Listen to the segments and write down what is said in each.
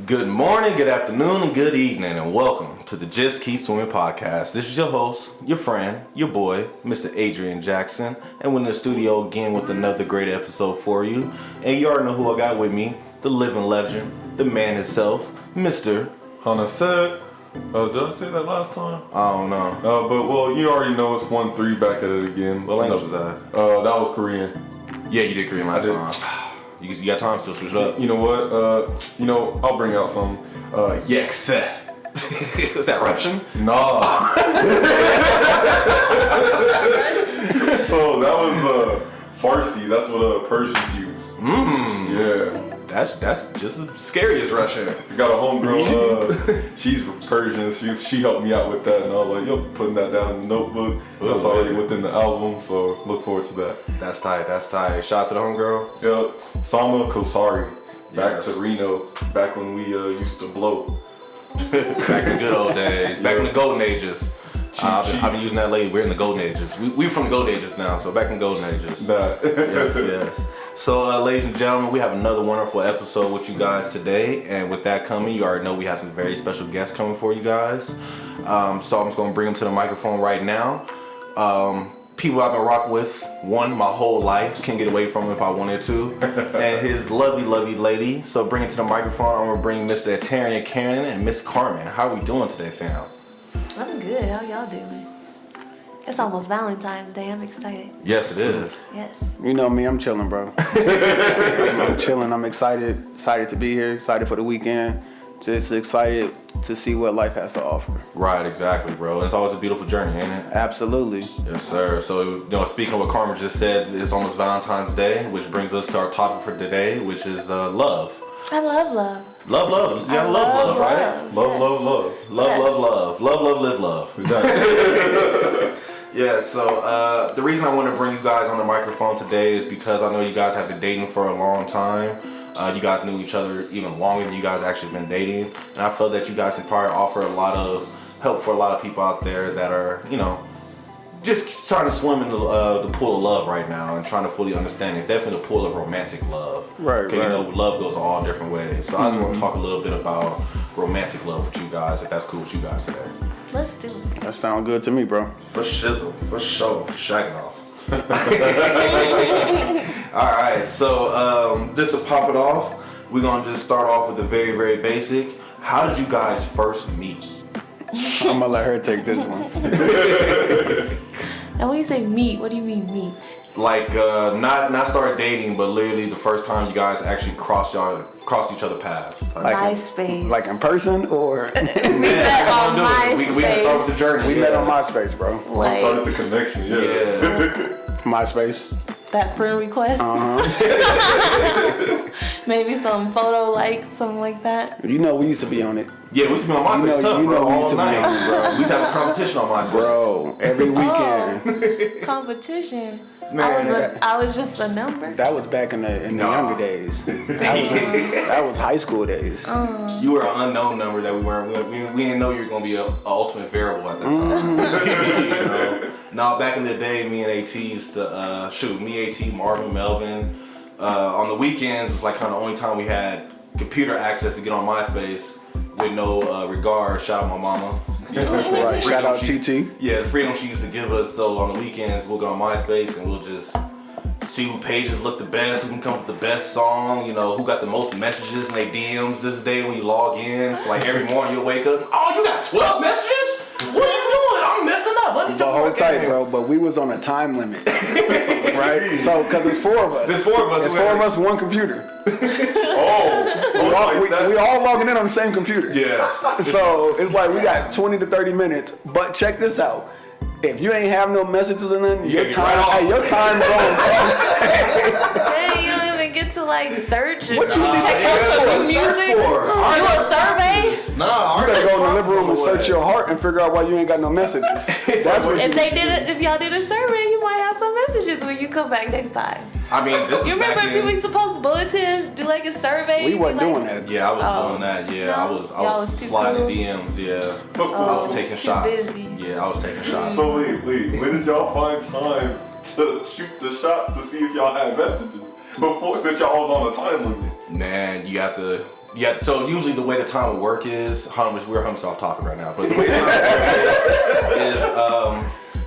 Good morning, good afternoon, and good evening, and welcome to the Just Keep Swimming podcast. This is your host, your friend, your boy, Mr. Adrian Jackson, and we're in the studio again with another great episode for you. And you already know who I got with me, the living legend, the man himself, Mr. Hannah said, did I say that last time? I don't know. But you already know it's 1-3 back at it again. What language was that? That was Korean. Yeah, you did Korean last time. You got time to switch it up. You know what? I'll bring out some Yekse. Is that Russian? Nah. So that was Farsi. That's what Persians use. Yeah. That's just as scary as Russian. I got a homegirl, she's Persian, she helped me out with that, and I was like, yo, putting that down in the notebook. That's already within the album, so look forward to that. That's tight. Shout out to the homegirl. Yeah, Sama Kosari, back to Reno, back when we used to blow. Back in the good old days, back in the golden ages. I've been using that lately. We're in the golden ages. We're from the golden ages now, so back in the golden ages. Yes. So, ladies and gentlemen, we have another wonderful episode with you guys today. And with that coming, you already know we have some very special guests coming for you guys. So I'm just going to bring them to the microphone right now. People I've been rocking with, my whole life. Can't get away from him if I wanted to. And his lovely, lovely lady. So bring it to the microphone. I'm going to bring Mr. Anterian Karmen and Miss Karmen. How are we doing today, fam? I'm good. How y'all doing? It's almost Valentine's Day. I'm excited. Yes, it is. Yes. You know me, I'm chilling, bro. I'm chilling. I'm excited to be here. Excited for the weekend. Just excited to see what life has to offer. Right, exactly, bro. And it's always a beautiful journey, ain't it? Absolutely. Yes, sir. So, speaking of what Karmen just said, it's almost Valentine's Day, which brings us to our topic for today, which is love. I love love. Love. You gotta love, right? Love. Live love. Yeah, so the reason I want to bring you guys on the microphone today is because I know you guys have been dating for a long time. You guys knew each other even longer than you guys actually been dating. And I feel that you guys can probably offer a lot of help for a lot of people out there that are, just starting to swim in the pool of love right now and trying to fully understand it. Definitely the pool of romantic love. Right. Love goes all different ways. So I just want to talk a little bit about romantic love with you guys, if that's cool with you guys today. Let's do it. That sounds good to me, bro. For shizzle, for sure, for shagging off. Alright, so just to pop it off, we're going to just start off with the very, very basic. How did you guys first meet? I'm going to let her take this one. Now, when you say meet, what do you mean meet? Like, not start dating, but literally the first time you guys actually crossed each other paths. Like MySpace. Like in person or? We met on MySpace. We can start with the journey. We met on MySpace, bro. I started the connection, Yeah. MySpace. That friend request. Maybe some photo like, something like that. You know we used to be on it. Yeah, we used to be on MySpace we used to be on it, bro. We used to have a competition on MySpace. Bro, every weekend. Competition. Man, I was just a number. That was back in the younger days. That was high school days. You were an unknown number that we weren't. We didn't know you were gonna be an ultimate variable at that time. Now, back in the day, me and AT used to me, AT, Marvin, Melvin. On the weekends was like kind of the only time we had computer access to get on MySpace with no regard. Shout out my mama. Right. Shout out TT. Yeah, the freedom she used to give us. So on the weekends, we'll go on MySpace and we'll just see who pages look the best, who can come up with the best song, who got the most messages in their DMs this day when you log in. So like every morning you'll wake up, oh, you got 12 messages? What are you doing? I'm messing up. Let me But hold tight, bro. But we was on a time limit, right? So, because it's four of us. There's four of us. It's four of us, one computer. We all logging in on the same computer. Yes. So it's like we got 20 to 30 minutes. But check this out. If you ain't have no messages in there, your time going. Dang, you don't even get to like search. What you need to search for? Music? You a survey? Nah, you better go in the living room and search your heart and figure out why you ain't got no messages. That's what If y'all did a survey, you might have some messages when you come back next time. I mean, this You remember people used to post bulletins, do like a survey? We wasn't doing that. Yeah, I was doing that. Yeah, No? I was was too sliding cool? DMs. Yeah, I was taking shots. busy. Yeah, I was taking shots. So wait, when did y'all find time to shoot the shots to see if y'all had messages? Before, since y'all was on a time limit. Man, you have to Yeah, so usually the way the time would work is, we're soft talking right now, but the way the time would work is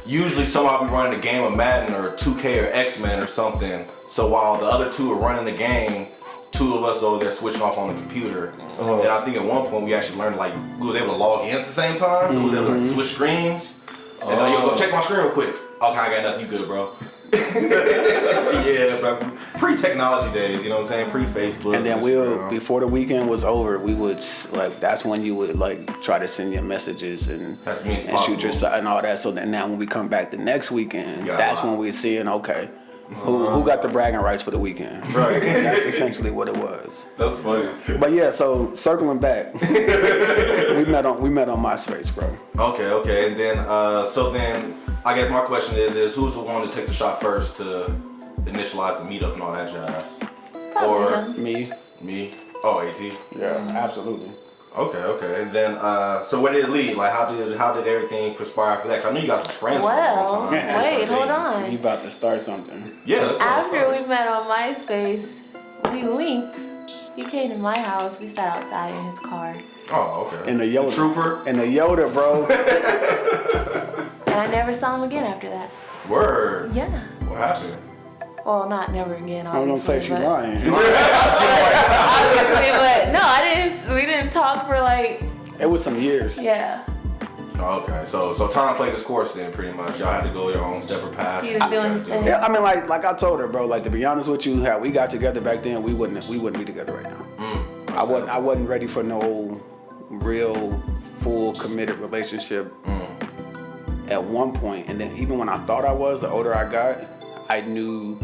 usually somebody will be running a game of Madden or 2K or X-Men or something. So while the other two are running the game, two of us over there switching off on the computer. And I think at one point we actually learned we was able to log in at the same time, so we was able to switch screens. And then go check my screen real quick. Okay, I got nothing. You good, bro? Yeah, but pre-technology days, you know what I'm saying? Pre-Facebook. And then before the weekend was over, we would that's when you would try to send your messages and shoot your side and all that. So then now when we come back the next weekend, that's when we're seeing who got the bragging rights for the weekend. Right. That's essentially what it was. That's funny. But yeah, so circling back, we met on MySpace, bro. Okay, and then I guess my question is who's the one to take the shot first to initialize the meetup and all that jazz? Probably Me. Oh, AT. Yeah, absolutely. Okay, and then so where did it lead? Like, how did everything conspire after that? 'Cause I knew you guys were friends for a long time. Wait, hold on. You about to start something? Yeah. After we met on MySpace, we linked. He came to my house. We sat outside in his car. Oh, okay. In the Yoda. Trooper. In the Yoda, bro. And I never saw him again after that. Word. Yeah. What happened? Well, not never again, I don't say she's lying. Obviously, but no, we didn't talk for It was some years. Yeah. Okay, so Tom played his course then, pretty much. Y'all had to go your own separate path. He was doing his thing. Yeah, I mean, like I told her, bro. To be honest with you, how we got together back then, we wouldn't be together right now. I wasn't ready for no real full committed relationship at one point, and then even when I thought I was, the older I got, I knew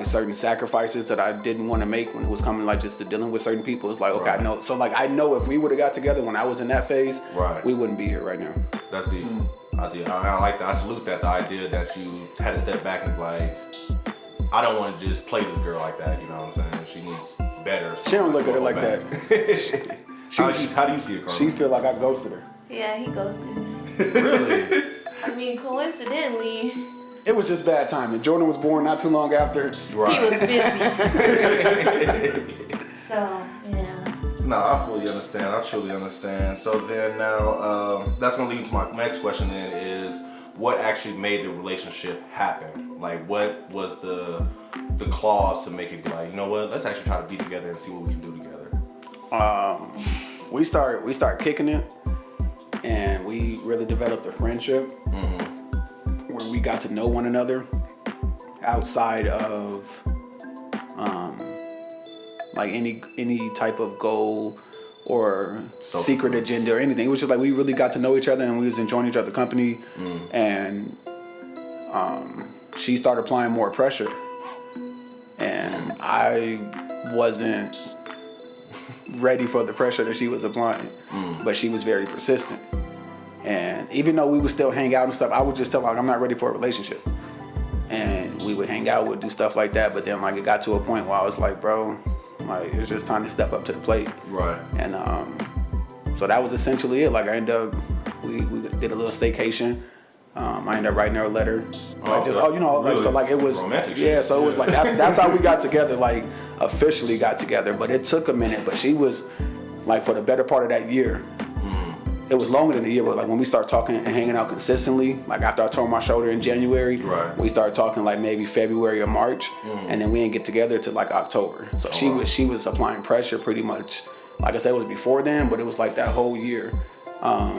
certain sacrifices that I didn't want to make when it was coming just to dealing with certain people. It's okay, I know. So I know if we would have got together when I was in that phase, we wouldn't be here right now. That's deep. I like that. I salute that. The idea that you had to step back and I don't want to just play this girl like that. You know what I'm saying? She needs better. She don't look at it like that. How do you see it, Karmen? She feel like I ghosted her. Yeah, he ghosted me. Really? I mean, coincidentally, it was just bad timing. Jordan was born not too long after. Right. he was busy. So, yeah. No, I fully understand. I truly understand. So then now, that's going to lead to my next question then is, what actually made the relationship happen? What was the clause to make it be you know what, let's actually try to be together and see what we can do together? We start kicking it, and we really developed a friendship where we got to know one another outside of any type of goal or secret agenda or anything. It was just we really got to know each other, and we was enjoying each other's company. And she started applying more pressure, and I wasn't ready for the pressure that she was applying, but she was very persistent. And even though we would still hang out and stuff, I would just tell her I'm not ready for a relationship. And we would hang out, we'd do stuff like that. But then it got to a point where I was bro, it's just time to step up to the plate. Right. And so that was essentially it. I ended up, we did a little staycation. I ended up writing her a letter. Really? So it was romantic. Yeah, so it was that's how we got together, officially got together. But it took a minute. But she was for the better part of that year. It was longer than a year, but when we started talking and hanging out consistently, after I tore my shoulder in January, we started talking maybe February or March, and then we didn't get together till October. So she was applying pressure pretty much. Like I said, it was before then, but it was that whole year. I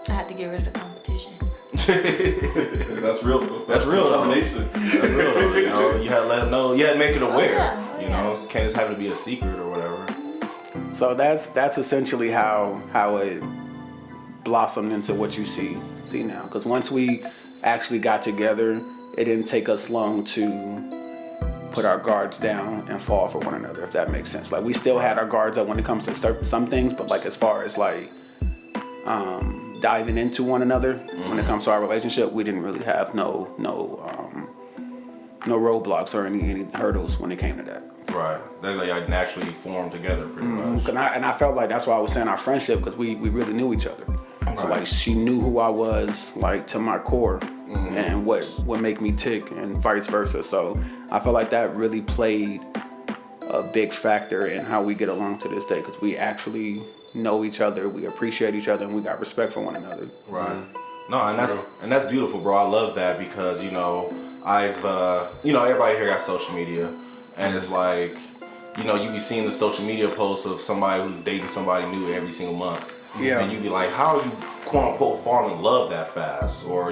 had to get rid of the competition. That's real. That's real. Determination. That's real. Though, you had to let them know. You had to make it aware. Oh, yeah. Can't just have it be a secret or whatever. So that's essentially how it blossomed into what you see now. Because once we actually got together, it didn't take us long to put our guards down and fall for one another, if that makes sense. We still had our guards up when it comes to some things, but as far as diving into one another when it comes to our relationship, we didn't really have no roadblocks or any hurdles when it came to that. Right. They naturally formed together pretty much. And I felt that's why I was saying our friendship, because we really knew each other. So she knew who I was to my core, and what make me tick, and vice versa. So I felt that really played a big factor in how we get along to this day, because we actually know each other, we appreciate each other, and we got respect for one another. Right. No, and that's beautiful, bro. I love that because I've everybody here got social media, and it's like you be seeing the social media posts of somebody who's dating somebody new every single month. Yeah. And you be like, how are you quote unquote falling in love that fast, or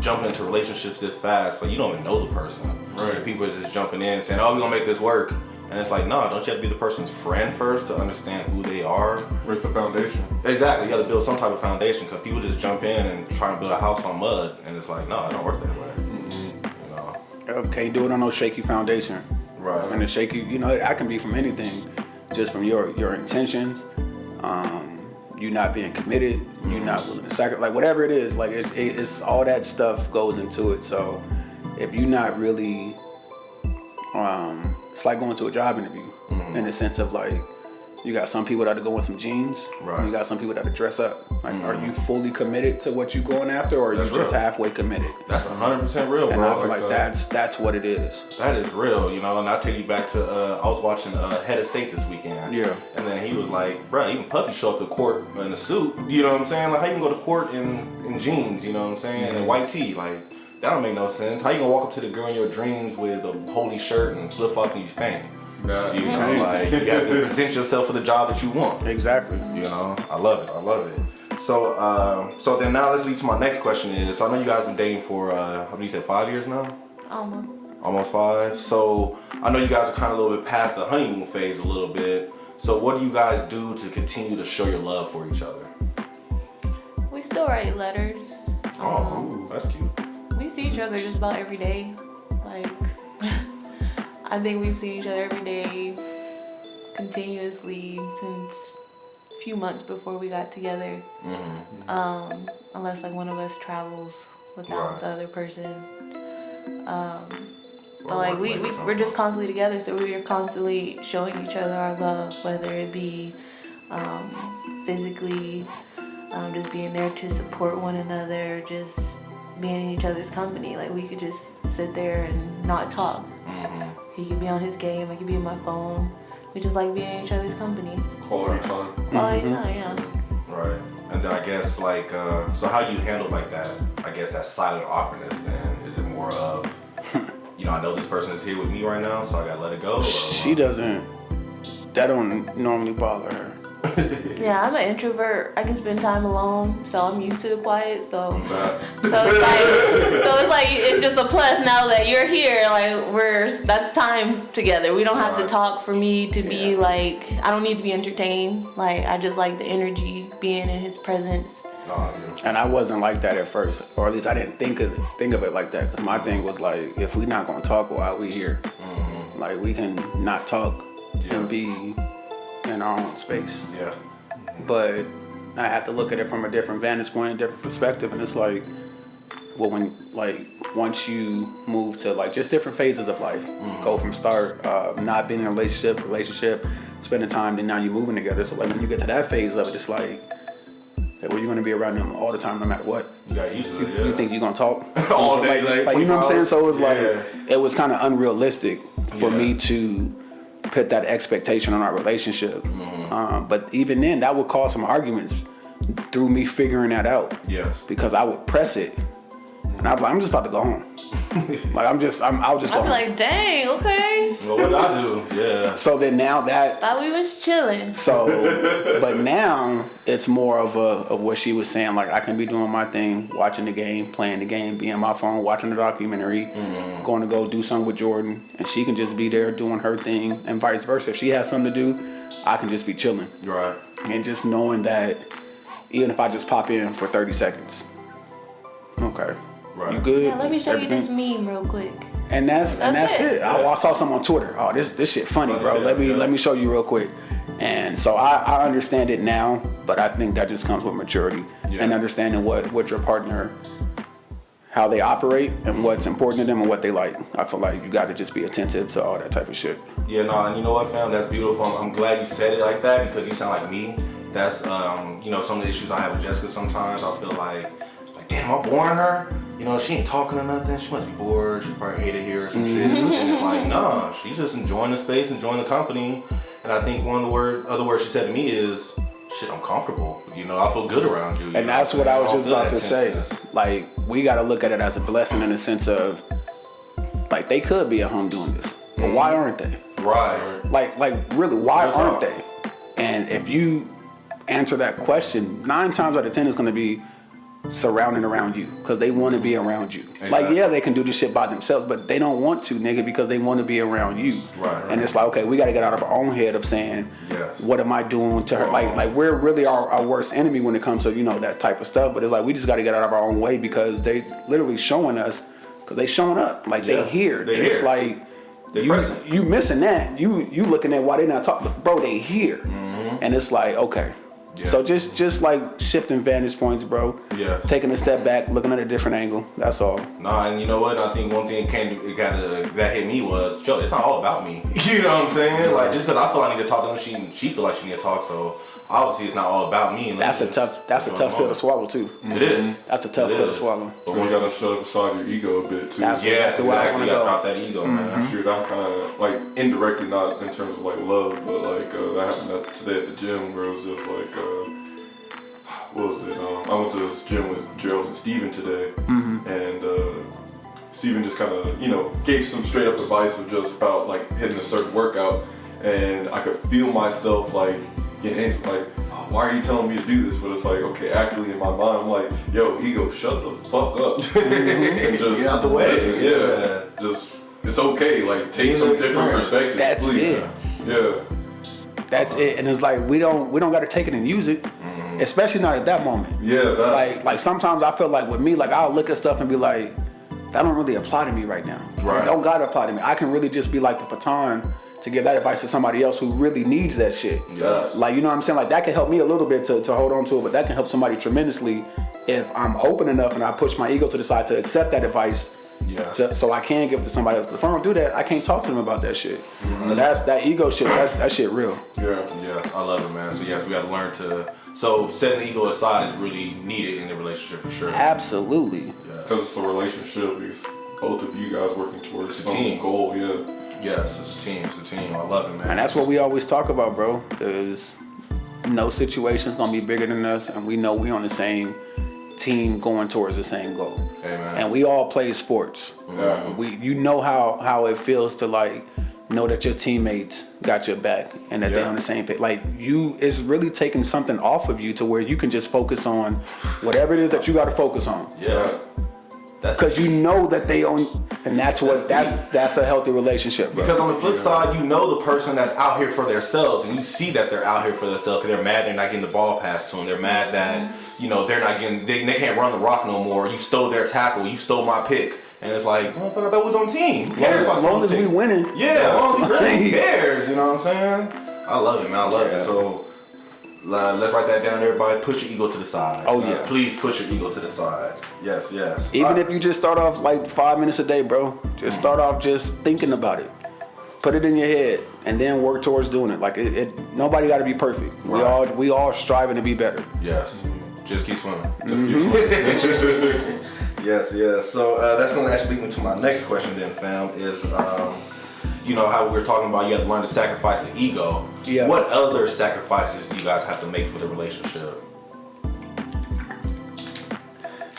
jumping into relationships this fast? Like you don't even know the person. Right. And people are just jumping in saying, "Oh, we're gonna make this work." And it's like, no, don't you have to be the person's friend first to understand who they are? Where's the foundation? Exactly, you got to build some type of foundation because people just jump in and try and build a house on mud, and it's like, no, it don't work that way. Can't do it on no shaky foundation. Right. And the shaky, that can be from anything, just from your intentions, you not being committed, you not willing to sacrifice, like whatever it is, like it's all that stuff goes into it. So if you're not really, it's like going to a job interview in the sense of like, you got some people that go in some jeans, right. You got some people that dress up. Like, are you fully committed to what you're going after, or are you just halfway committed? That's 100% real, bro. And I feel like that's what it is. That is real, and I'll take you back to I was watching Head of State this weekend. Yeah. And then he was like, bro, even Puffy show up to court in a suit. You know what I'm saying? Like, how you can go to court in jeans? You know what I'm saying? And white tee, like that don't make no sense. How you gonna walk up to the girl in your dreams with a holy shirt and flip flops and you stink? Nah. Like you have to present yourself for the job that you want. Exactly. I love it. So then now let's lead to my next question is, so I know you guys been dating for, how many you said, 5 years now? Almost 5. So I know you guys are kind of a little bit past the honeymoon phase a little bit. So what do you guys do to continue to show your love for each other? We still write letters. Oh, that's cute. We see each other just about every day. Like, I think we've seen each other every day continuously since a few months before we got together. Mm-hmm. Unless like one of us travels without the other person. But like we're just constantly together, so we are constantly showing each other our love, whether it be physically, just being there to support one another, just being in each other's company. Like we could just sit there and not talk. Mm-hmm. He could be on his game, I could be on my phone. We just like being in each other's company. Quality time. Quality time, yeah. Right. And then I guess like, so how do you handle like that, I guess that silent awkwardness then? Is it more of, I know this person is here with me right now, so I gotta let it go? She doesn't, that don't normally bother her. Yeah, I'm an introvert. I can spend time alone, so I'm used to the quiet. So it's like it's just a plus now that you're here. Like that's time together. We don't have to talk for me to be like. I don't need to be entertained. Like I just like the energy, being in his presence. And I wasn't like that at first, or at least I didn't think of it like that. Cause my thing was like, if we're not gonna talk while we here, like we can not talk and be in our own space. Yeah. But I have to look at it from a different vantage point, a different perspective, and it's like, well, when like once you move to like just different phases of life, go from start not being in a relationship, spending time, then now you're moving together. So like when you get to that phase of it, it's like, okay, well, you're gonna be around them all the time, no matter what. You got used to it. You think you're gonna talk all day, like you know what I'm saying? So it was like it was kind of unrealistic for me to put that expectation on our relationship. But even then, that would cause some arguments through me figuring that out. Yes. Because I would press it, and I'd be like, I'm just about to go home. Like I'll just go I'd be home. like, dang, okay. Well, what did I do? Yeah. So then now that Thought we was chilling. So, but now it's more of what she was saying. Like I can be doing my thing, watching the game, playing the game, be on my phone, watching the documentary, going to go do something with Jordan, and she can just be there doing her thing, and vice versa. If she has something to do, I can just be chilling. Right. And just knowing that even if I just pop in for 30 seconds, okay, right. You good? Yeah, let me show Everything? you this meme real quick. And that's it. I saw something on Twitter. Oh, this shit funny, bro. Let me show you real quick. And so I understand it now, but I think that just comes with maturity and understanding what your partner, how they operate and what's important to them and what they like. I feel like you got to just be attentive to all that type of shit. Yeah, no, and you know what, fam? That's beautiful. I'm glad you said it like that because you sound like me. That's some of the issues I have with Jessica sometimes. I feel like damn, I'm boring her. You know, she ain't talking or nothing. She must be bored. She probably hated here or some shit. And it's like, nah, she's just enjoying the space, enjoying the company. And I think one of the other words she said to me is, shit, I'm comfortable. You know, I feel good around you. And that's what I was just about to say. Like, we got to look at it as a blessing in the sense of, like, they could be at home doing this. But why aren't they? Right. Like really, why aren't they? And if you answer that question, 9 times out of 10 is going to be surrounding around you because they want to be around you. Exactly. Like, yeah, they can do this shit by themselves, but they don't want to, nigga, because they want to be around you. Right. And it's like, okay, we got to get out of our own head of saying, yes, what am I doing to her? Like we're really our worst enemy when it comes to, you know, that type of stuff. But it's like, we just got to get out of our own way because they literally showing us, because they showing up. Like, they here. It's like, you missing that. You looking at why they not talking. Bro, they here. Mm-hmm. And it's like, okay. Yeah. So just like shifting vantage points, bro. Yeah. Taking a step back, looking at a different angle. That's all. Nah, and you know what? I think one thing that hit me was, Joe, it's not all about me. You know what I'm saying? Like, just because I feel I need to talk to them, she feel like she need to talk. So obviously, it's not all about me. That's a tough pill to swallow too. Mm-hmm. It is. That's a tough pill to swallow. But you gotta shut up aside your ego a bit too. That's exactly. You gotta drop that ego, man. Shoot, I'm kind of like indirectly, not in terms of like love, but like that happened today at the gym where it was just like. What was it? I went to this gym with Gerald and Steven today, and Steven just kind of, you know, gave some straight up advice of just about like hitting a certain workout, and I could feel myself like getting anxious, like, oh, why are you telling me to do this? But it's like, okay, actually in my mind, I'm like, yo, ego, shut the fuck up, and just get out the way. Listen, yeah, just it's okay, like take some different perspectives. That's please. it. Yeah. That's it, and it's like we don't got to take it and use it, especially not at that moment. Yeah, like sometimes I feel like with me, like I'll look at stuff and be like, that don't really apply to me right now. Right. It don't gotta apply to me. I can really just be like the baton to give that advice to somebody else who really needs that shit. Yes. Like, you know what I'm saying? Like, that can help me a little bit to hold on to it, but that can help somebody tremendously if I'm open enough and I push my ego to the side to accept that advice. Yeah. So I can give it to somebody else. If I don't do that, I can't talk to them about that shit. So that's that ego shit. That shit real. Yeah, I love it, man. So yes, we got to learn to. So setting the ego aside is really needed in the relationship for sure. Absolutely. Because it's a relationship. It's both of you guys working towards some goal. Yeah. Yes, it's a team. It's a team. I love it, man. And that's what we always talk about, bro. There's no situation's gonna be bigger than us, and we know we on the same team going towards the same goal. Amen. And we all play sports. You know how it feels to like know that your teammates got your back and that they're on the same page. Like it's really taking something off of you to where you can just focus on whatever it is that you got to focus on. Yeah. Because you know that they own, and that's a healthy relationship, bro. Because on the flip side, you know the person that's out here for themselves, and you see that they're out here for themselves because they're mad they're not getting the ball passed to them. They're mad that they're not getting they can't run the rock no more. You stole their tackle. You stole my pick. And it's like, motherfucker, I thought we was on team. Who cares as long as we winning. Yeah, as long as we winning, who cares? You know what I'm saying? I love it, man. I love it. So let's write that down, everybody. Push your ego to the side. Oh, yeah. Please push your ego to the side. Yes. Even if you just start off like 5 minutes a day, bro. Just start off just thinking about it. Put it in your head and then work towards doing it. Like nobody got to be perfect. Right. We all striving to be better. Yes. Just keep swimming. Just keep swimming. Yes. So that's going to actually lead me to my next question then, fam, is, how we were talking about you have to learn to sacrifice the ego. Yeah. What other sacrifices do you guys have to make for the relationship?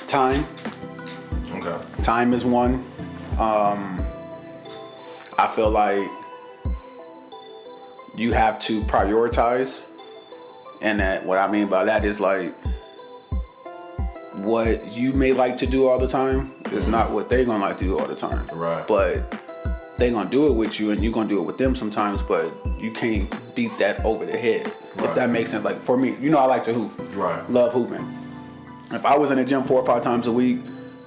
Time. Okay. Time is one. I feel like you have to prioritize. And that what I mean by that is like, what you may like to do all the time is not what they're gonna like to do all the time. Right. But they gonna do it with you, and you gonna do it with them sometimes. But you can't beat that over the head. Right. If that makes sense. Like for me, I like to hoop. Right. Love hooping. If I was in the gym 4 or 5 times a week,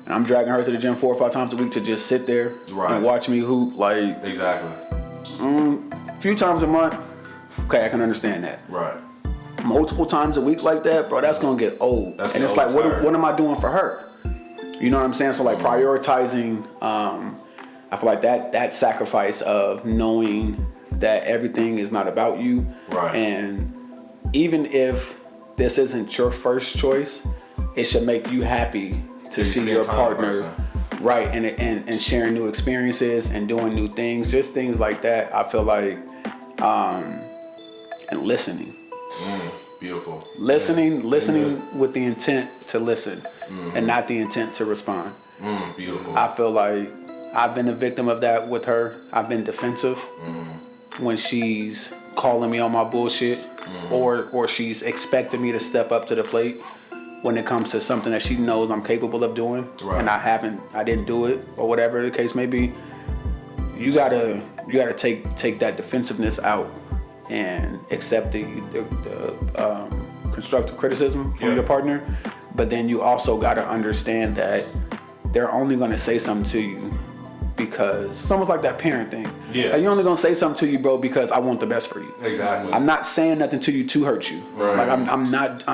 and I'm dragging her to the gym 4 or 5 times a week to just sit there and watch me hoop, like exactly. A few times a month, okay, I can understand that. Right. Multiple times a week like that, bro, that's gonna get old. And it's like, what am I doing for her? You know what I'm saying? So like prioritizing, I feel like that sacrifice of knowing that everything is not about you. Right. And even if this isn't your first choice, it should make you happy to see your partner, right, and sharing new experiences and doing new things, just things like that. I feel like, and listening. Beautiful. Listening with the intent to listen, and not the intent to respond. Beautiful. I feel like I've been a victim of that with her. I've been defensive when she's calling me on my bullshit, or she's expecting me to step up to the plate when it comes to something that she knows I'm capable of doing, and I didn't do it, or whatever the case may be. You gotta take that defensiveness out and accept the constructive criticism from your partner, but then you also gotta understand that they're only gonna say something to you because it's almost like that parent thing. Yeah. Like, you're only gonna say something to you, bro, because I want the best for you. Exactly. I'm not saying nothing to you to hurt you. Right. Like I'm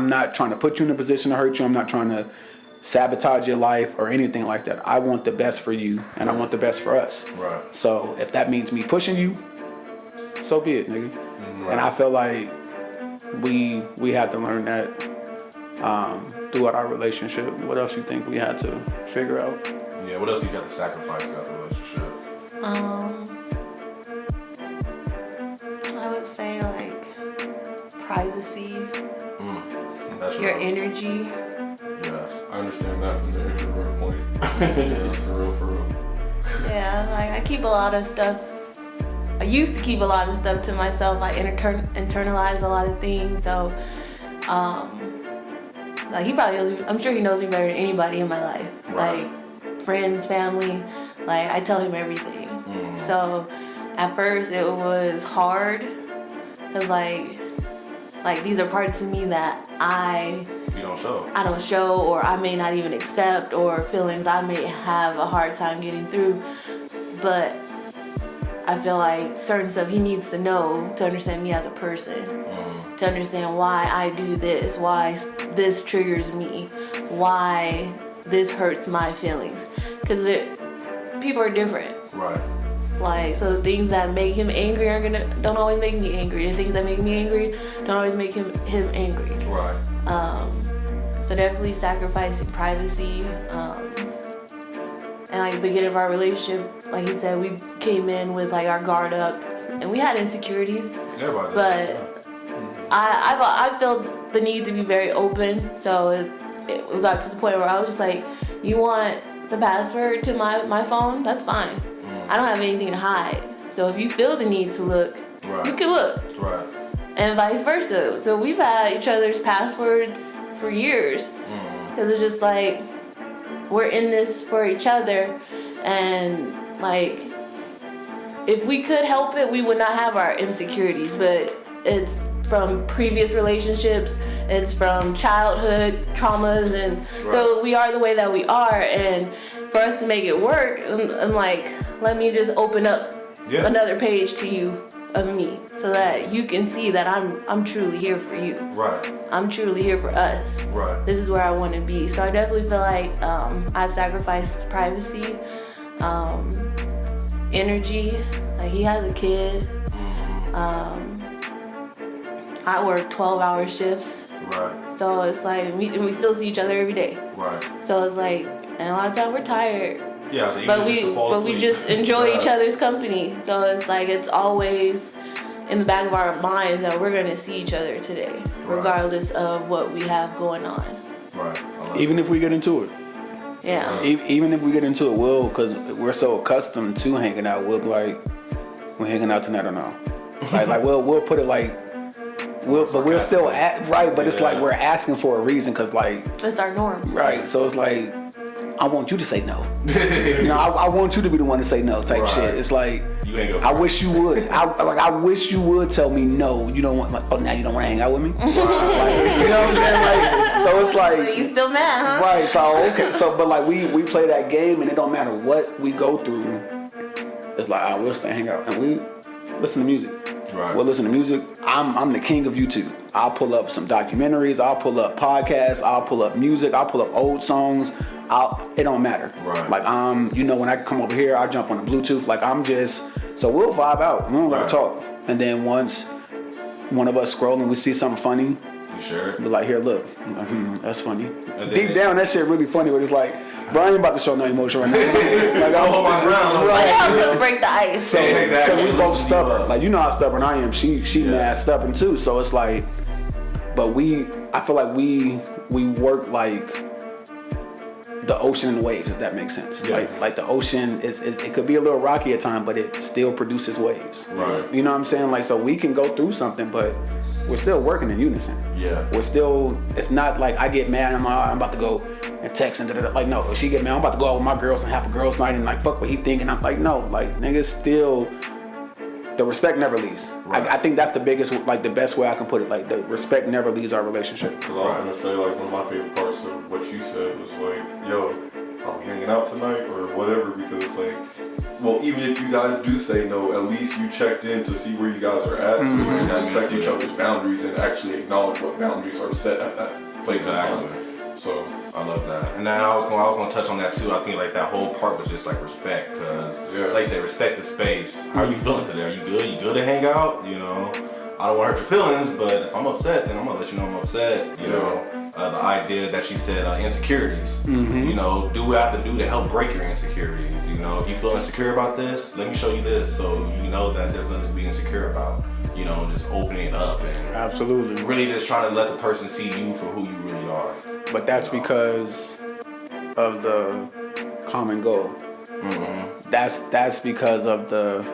not trying to put you in a position to hurt you. I'm not trying to sabotage your life or anything like that. I want the best for you, and I want the best for us. Right. So if that means me pushing you, so be it, nigga. Right. And I feel like we had to learn that throughout our relationship. What else you think we had to figure out? Yeah, what else you got to sacrifice throughout the relationship? I would say like privacy, That's your right. energy. Yes. I understand that from the introvert point. Yeah, for real. Yeah, like I keep a lot of stuff. I used to keep a lot of stuff to myself. I internalize a lot of things. So, like he probably knows me. I'm sure he knows me better than anybody in my life. Right. Like friends, family. Like I tell him everything. So, at first it was hard, cause like these are parts of me that I don't show, or I may not even accept, or feelings I may have a hard time getting through. But I feel like certain stuff he needs to know to understand me as a person, to understand why I do this, why this triggers me, why this hurts my feelings. Because people are different. Right. Like, so the things that make him angry don't always make me angry. The things that make me angry don't always make him angry. Right. So definitely sacrificing privacy. And like the beginning of our relationship, like he said, we came in with like our guard up, and we had insecurities. Everybody. But I felt the need to be very open. So it got to the point where I was just like, you want the password to my phone? That's fine. I don't have anything to hide. So if you feel the need to look, you can look. Right. And vice versa. So we've had each other's passwords for years. Because it's just like, we're in this for each other. And like, if we could help it, we would not have our insecurities. But it's from previous relationships. It's from childhood traumas. And so we are the way that we are. And for us to make it work, I'm like, let me just open up another page to you of me, so that you can see that I'm truly here for you. Right. I'm truly here for us. Right. This is where I want to be. So I definitely feel like I've sacrificed privacy, energy. Like he has a kid. I work 12-hour shifts. Right. So it's like we still see each other every day. Right. So it's like, and a lot of times we're tired. Yeah, so we just enjoy each other's company. So it's like it's always in the back of our minds that we're gonna see each other today, regardless of what we have going on. Right. Even if we get into it. Yeah. Even if we get into it, because we're so accustomed to hanging out, we'll be like, we're hanging out tonight or no? like we'll put it like. But we're still but it's like we're asking for a reason, because like it's our norm. Right, so it's like, I want you to say no. I want you to be the one to say no type shit. It's like, I wish you would. I wish you would tell me no. You don't want, like, oh, now you don't want to hang out with me? Like, you know what I'm saying? Like, so it's like, So you still mad, huh? Right, so okay, so but like we play that game, and it don't matter what we go through. It's like, we'll stay hang out, and we listen to music. Right. We'll listen to music. I'm the king of YouTube. I'll pull up some documentaries. I'll pull up podcasts. I'll pull up music. I'll pull up old songs. It don't matter. Right. Like when I come over here, I jump on the Bluetooth. Like so we'll vibe out. We don't gotta talk. And then once one of us scrolling, we see something funny, You sure? Be like, here, look. I'm like, that's funny. Deep down, that shit really funny, but it's like, bro, I ain't about to show no emotion right now. Like, I hold my ground. Right. Just break the ice. So, exactly. Because we both stubborn. Like, you know how stubborn I am. She mad stubborn too. So it's like, but I feel like we work like the ocean and the waves, if that makes sense. Yeah. Like the ocean it could be a little rocky at times, but it still produces waves. Right. You know what I'm saying? Like, so we can go through something, but we're still working in unison. Yeah. It's not like I get mad and I'm like, all right, I'm about to go and text and da-da-da. Like, no, if she get mad, I'm about to go out with my girls and have a girls' night and like, fuck what he thinking. I'm like, no, like, niggas still, the respect never leaves. Right. I think that's the biggest, like, the best way I can put it. Like, the respect never leaves our relationship. Because I was going to say, like, one of my favorite parts of what you said was like, yo, are we hanging out tonight or whatever? Because it's like, well, even if you guys do say no, at least you checked in to see where you guys are at, so you can respect each other's boundaries and actually acknowledge what boundaries are set at that place. Exactly. So I love that. And then I was gonna touch on that too. I think like that whole part was just like respect, because like you said, respect the space. How are you feeling today? Are you good? You good to hang out? You know, I don't want to hurt your feelings, but if I'm upset, then I'm gonna let you know I'm upset. You know, the idea that she said insecurities. You know, do what I have to do to help break your insecurities. You know, if you feel insecure about this, let me show you this, so you know that there's nothing to be insecure about. You know, just opening it up and absolutely really just trying to let the person see you for who you really are. But that's because of the common goal. That's because of the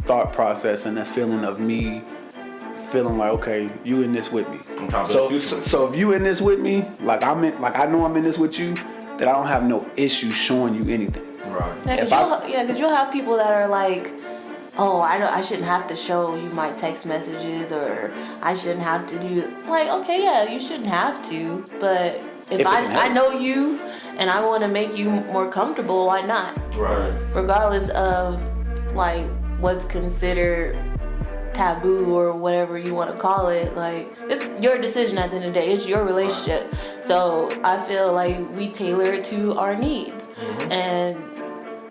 thought process and the feeling of me feeling like, okay, you in this with me. So if you in this with me, like I know I'm in this with you, then I don't have no issue showing you anything. Right. Yeah, because you'll have people that are like, oh, I shouldn't have to show you my text messages, or I shouldn't have to do, like, okay, yeah, you shouldn't have to, but if I know you and I want to make you more comfortable, why not? Right. Regardless of like what's considered taboo or whatever you want to call it, like, it's your decision at the end of the day. It's your relationship. Right. So I feel like we tailor it to our needs, and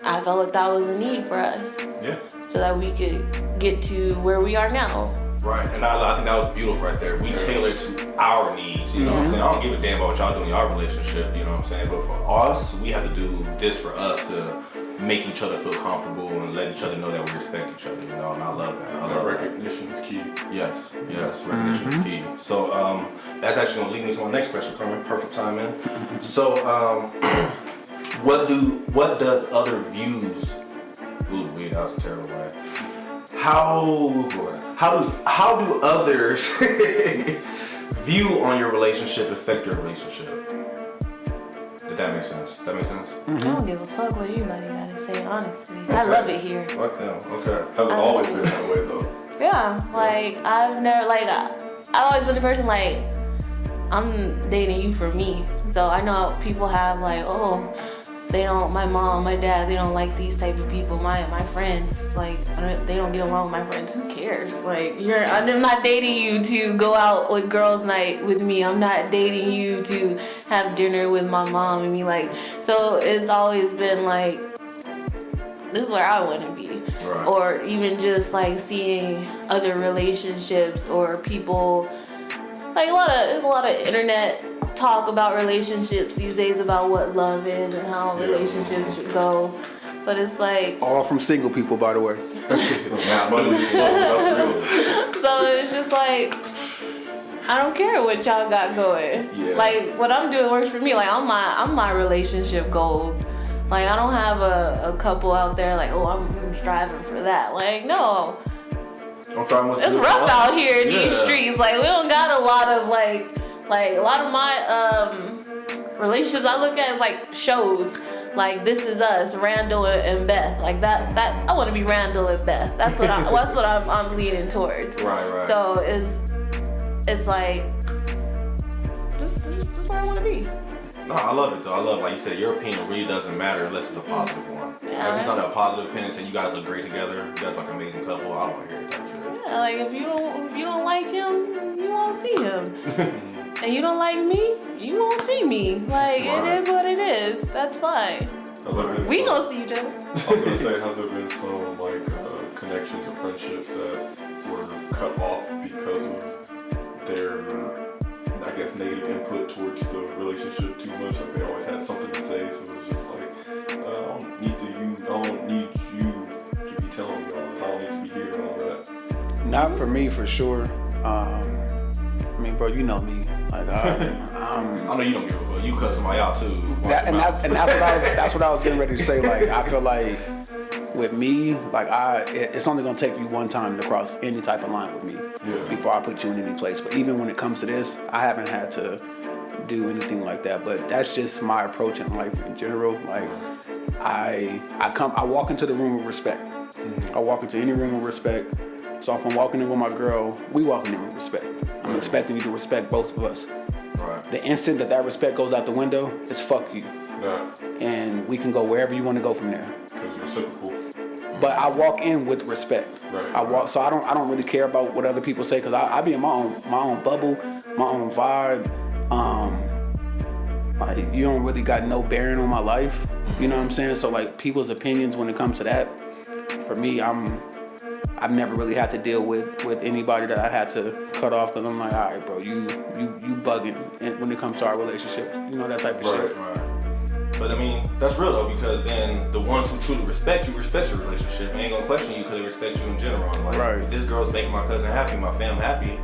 I felt like that was a need for us. Yeah. So that we could get to where we are now. Right, and I think that was beautiful right there. We tailor to our needs, you know what I'm saying? I don't give a damn about what y'all do in y'all relationship, you know what I'm saying? But for us, we have to do this for us to make each other feel comfortable and let each other know that we respect each other, you know, and I love that. I love recognition is key. Yes, recognition is key. So that's actually going to lead me to my next question, Karmen. Perfect timing. So what does other views... Ooh, wait, that was a terrible way. How do others view on your relationship affect your relationship? Did that make sense? I don't give a fuck what anybody gotta say, honestly. Okay. I love it here. Fuck them. Okay. Has it always been that way though? Yeah, like I've always been the person like, I'm dating you for me. So I know people have like, oh, my mom, my dad, they don't like these type of people. My friends, like, they don't get along with my friends. Who cares? Like, I'm not dating you to go out with girls' night with me. I'm not dating you to have dinner with my mom and me. Like, so it's always been like, this is where I want to be. Right. Or even just like seeing other relationships or people, like there's a lot of internet talk about relationships these days, about what love is and how relationships should go, but it's like all from single people, by the way. So it's just like, I don't care what y'all got going. Like, what I'm doing works for me. Like, I'm my relationship goals. Like, I don't have a couple out there like, oh, I'm striving for that. Like, no, I'm trying. It's rough out here in these streets. Like, we don't got a lot of like a lot of my relationships I look at is like shows. Like, This Is Us, Randall and Beth. Like that I want to be Randall and Beth. That's what I'm leaning towards. Right. So it's like this is where I want to be. No, I love it though. I love, like you said, your opinion really doesn't matter unless it's a positive one. Yeah. Like, it's not a positive opinion saying you guys look great together, you guys like an amazing couple. I don't want to hear that shit. Yeah, like if you don't like him, you won't see him. And you don't like me, you won't see me. Like, it is what it is. That's fine. We gonna see each other. I was gonna say, has there been some like connections or friendships that were cut off because of their nice negative input towards the relationship too much. Like they always had something to say, so it's just like I don't need you to be telling me all that. I don't need to be hearing all that. Not for me, for sure. I mean, bro, you know me. Like, I know you don't give a fuck. You cut somebody out too. That's what I was getting ready to say. Like, I feel like with me, like it's only gonna take you one time to cross any type of line with me before I put you in any place. But even when it comes to this, I haven't had to do anything like that. But that's just my approach in life in general. Like, I walk into the room with respect. I walk into any room with respect. So if I'm walking in with my girl, we walking in with respect. I'm expecting you to respect both of us. Right. The instant that respect goes out the window, it's fuck you. Yeah. And we can go wherever you want to go from there. Because reciprocal. But I walk in with respect. Right. So I don't really care about what other people say because I be in my own bubble, my own vibe. Like you don't really got no bearing on my life. You know what I'm saying? So like people's opinions when it comes to that, for me, I've never really had to deal with anybody that I had to cut off because I'm like, all right, bro, you bugging when it comes to our relationship. You know, that type of shit. Right. But I mean, that's real though, because then the ones who truly respect you respect your relationship. They ain't gonna question you because they respect you in general. Like, if this girl's making my cousin happy, my fam happy,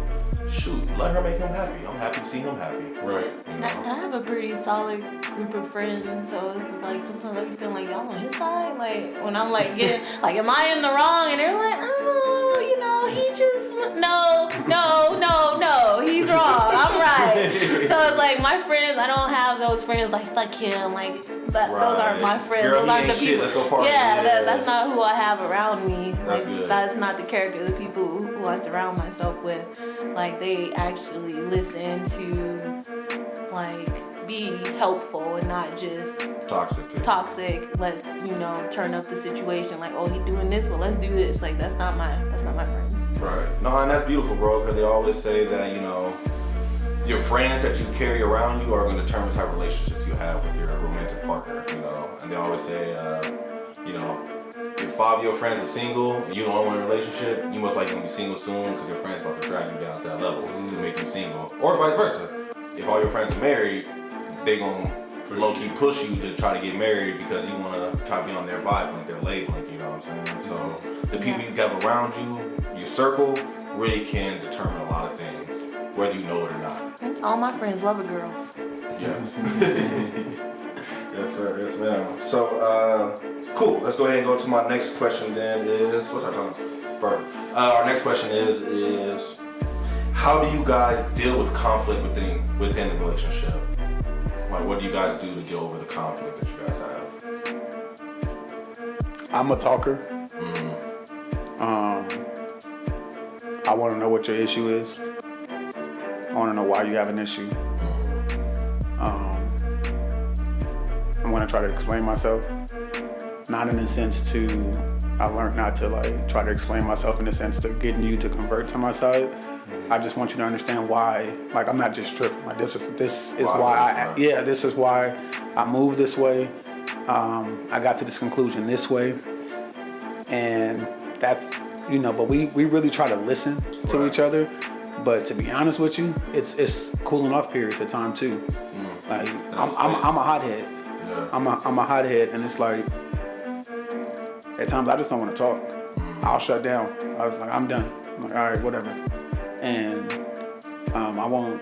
shoot, let her make him happy. I'm happy to see him happy. Right. You know? I have a pretty solid group of friends, so it's like sometimes I be feeling like y'all on his side. Like when I'm like getting like, am I in the wrong? And they're like, oh, you know, he just no, he's wrong. I'm right. So it's like my friends, I don't have those friends like fuck him, like that. Right. Those aren't my friends. Girl, those aren't the people. Let's go party. Yeah, that's not who I have around me. That's good. That's not the character of the people who I surround myself with. Like they actually listen to like be helpful and not just toxic. Let's turn up the situation. Like, oh, he doing this, well let's do this. Like that's not my friends. Right. No, and that's beautiful, bro, because they always say that, your friends that you carry around you are going to determine the type of relationships you have with your romantic partner, And they always say, if 5 of your friends are single and you don't want a relationship, you most likely going to be single soon because your friend's about to drag you down to that level to make you single. Or vice versa. If all your friends are married, they going to low-key push you to try to get married because you want to try to be on their vibe, like their wavelength, you know what I'm saying? So the people you have around you, your circle, really can determine a lot of things, whether you know it or not. All my friends love girls. Yes. Yes, sir. Yes, ma'am. So, cool. Let's go ahead and go to my next question then what's our time? Perfect. Our next question is how do you guys deal with conflict within the relationship? Like, what do you guys do to get over the conflict that you guys have? I'm a talker. I want to know what your issue is. I want to know why you have an issue. I'm going to try to explain myself. Not in the sense I learned not to try to explain myself in the sense to getting you to convert to my side. I just want you to understand why. Like, I'm not just tripping. Like, this is why this is why I move this way. I got to this conclusion this way. And that's, but we really try to listen to each other. But to be honest with you, it's cooling off periods of time too. Like, I'm a hothead. Yeah. I'm a hothead, and it's like at times I just don't want to talk. I'll shut down. I'm done. I'm like, all right, whatever. And I won't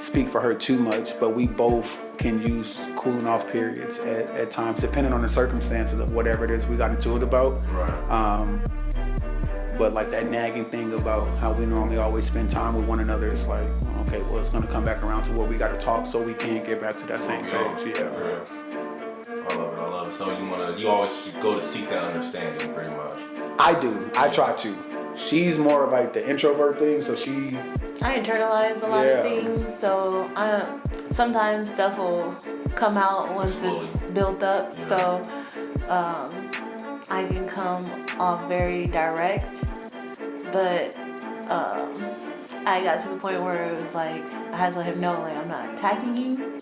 speak for her too much, but we both can use cooling off periods at times, depending on the circumstances of whatever it is we got into it about. Right. But like that nagging thing about how we normally always spend time with one another, it's like, okay, well, it's gonna come back around to where we gotta talk so we can get back to that same page. Yeah. I love it. So you always go to seek that understanding, pretty much. I do. I try to. She's more of like the introvert thing, so I internalize a lot of things, so sometimes stuff will come out once it's built up. Yeah. So I can come off very direct, but I got to the point where it was like I had to let him know, like, I'm not attacking you.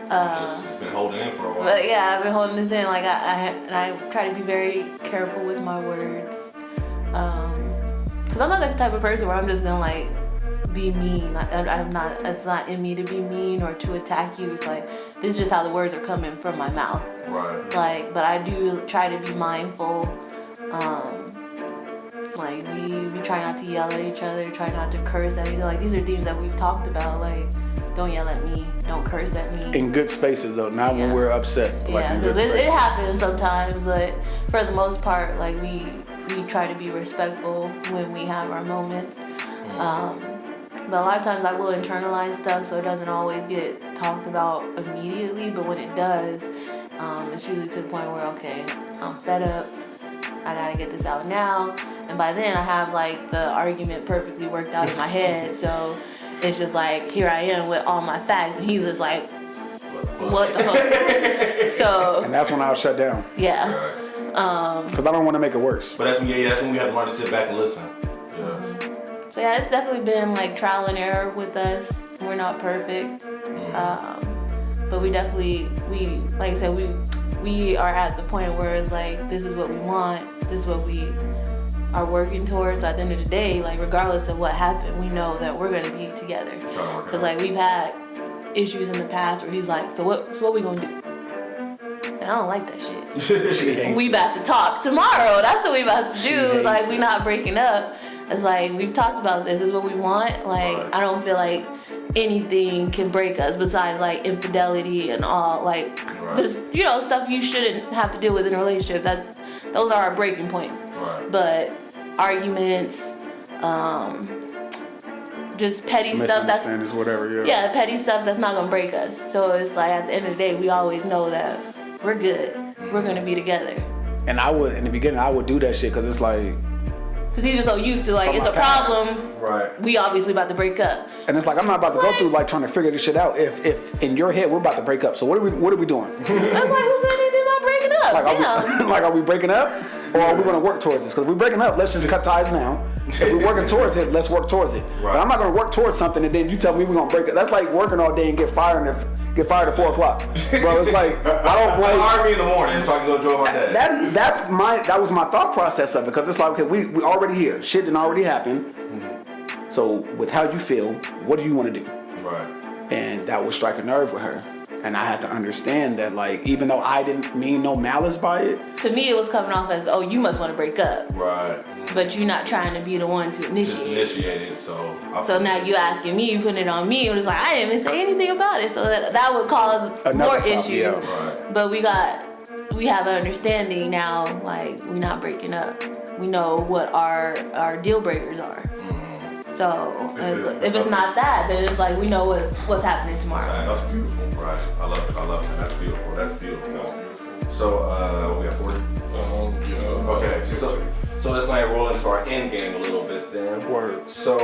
It's been holding in for a while. But yeah, I've been holding this in. Like I try to be very careful with my words, because I'm not the type of person where I'm just gonna like be mean. I'm not. It's not in me to be mean or to attack you. It's like this is just how the words are coming from my mouth. Right. Like, but I do try to be mindful. Like we try not to yell at each other. Try not to curse at each other. Like these are things that we've talked about. Like don't yell at me. Don't curse at me. In good spaces though, not when we're upset. Yeah, because it happens sometimes. But for the most part, like we try to be respectful when we have our moments. But a lot of times I will internalize stuff, so it doesn't always get talked about immediately. But when it does, it's usually to the point where, okay, I'm fed up. I gotta get this out now. And by then I have like the argument perfectly worked out in my head. So it's just like, here I am with all my facts. And he's just like, what the fuck? So. And that's when I'll shut down. Yeah. Because I don't want to make it worse. But that's when we have to learn to sit back and listen. Yeah. So yeah, it's definitely been like trial and error with us. We're not perfect, but we like I said, we are at the point where it's like this is what we want, this is what we are working towards. So at the end of the day, like regardless of what happened, we know that we're gonna be together. Because like we've had issues in the past where he's like, so what we gonna do? And I don't like that shit. We about to talk tomorrow. That's what we about to do. Like we not breaking up. It's like, we've talked about this is what we want. Like, I don't feel like anything can break us besides, like, infidelity and all. Like, this, stuff you shouldn't have to deal with in a relationship. Those are our breaking points. Right. But arguments, just petty stuff. That's whatever, yeah, petty stuff that's not going to break us. So it's like, at the end of the day, we always know that we're good. We're going to be together. And in the beginning, I would do that shit because it's like, because he's just so used to, like, it's a problem. Right. We obviously about to break up. And it's like, I'm not about to go through, like, trying to figure this shit out. If in your head, we're about to break up. So what are we doing? I was like, who said anything about breaking up? Are we breaking up? Or are we going to work towards this? Because if we're breaking up, let's just cut ties now. If we're working towards it, let's work towards it. Right. But I'm not going to work towards something and then you tell me we're going to break it. That's like working all day and get fired at 4 o'clock. Bro, it's like, I don't like... Hire me in the morning so I can go enjoy my day. That was my thought process of it. Because it's like, okay, we already here. Shit didn't already happen. Mm-hmm. So with how you feel, what do you want to do? Right. And that would strike a nerve with her. And I had to understand that, like, even though I didn't mean no malice by it. To me, it was coming off as, oh, you must want to break up. Right. But you're not trying to be the one to initiate. Just initiate it, so now you asking me, you putting it on me. It was like, I didn't even say anything about it. So that would cause more issues. Yeah. Right. But we have an understanding now, like, we're not breaking up. We know what our deal breakers are. So if it's not that, then it's like we know what's happening tomorrow. That's beautiful, right? I love it. That's beautiful. So we got 40. Okay, so let's go ahead and roll into our end game a little bit then. Word. So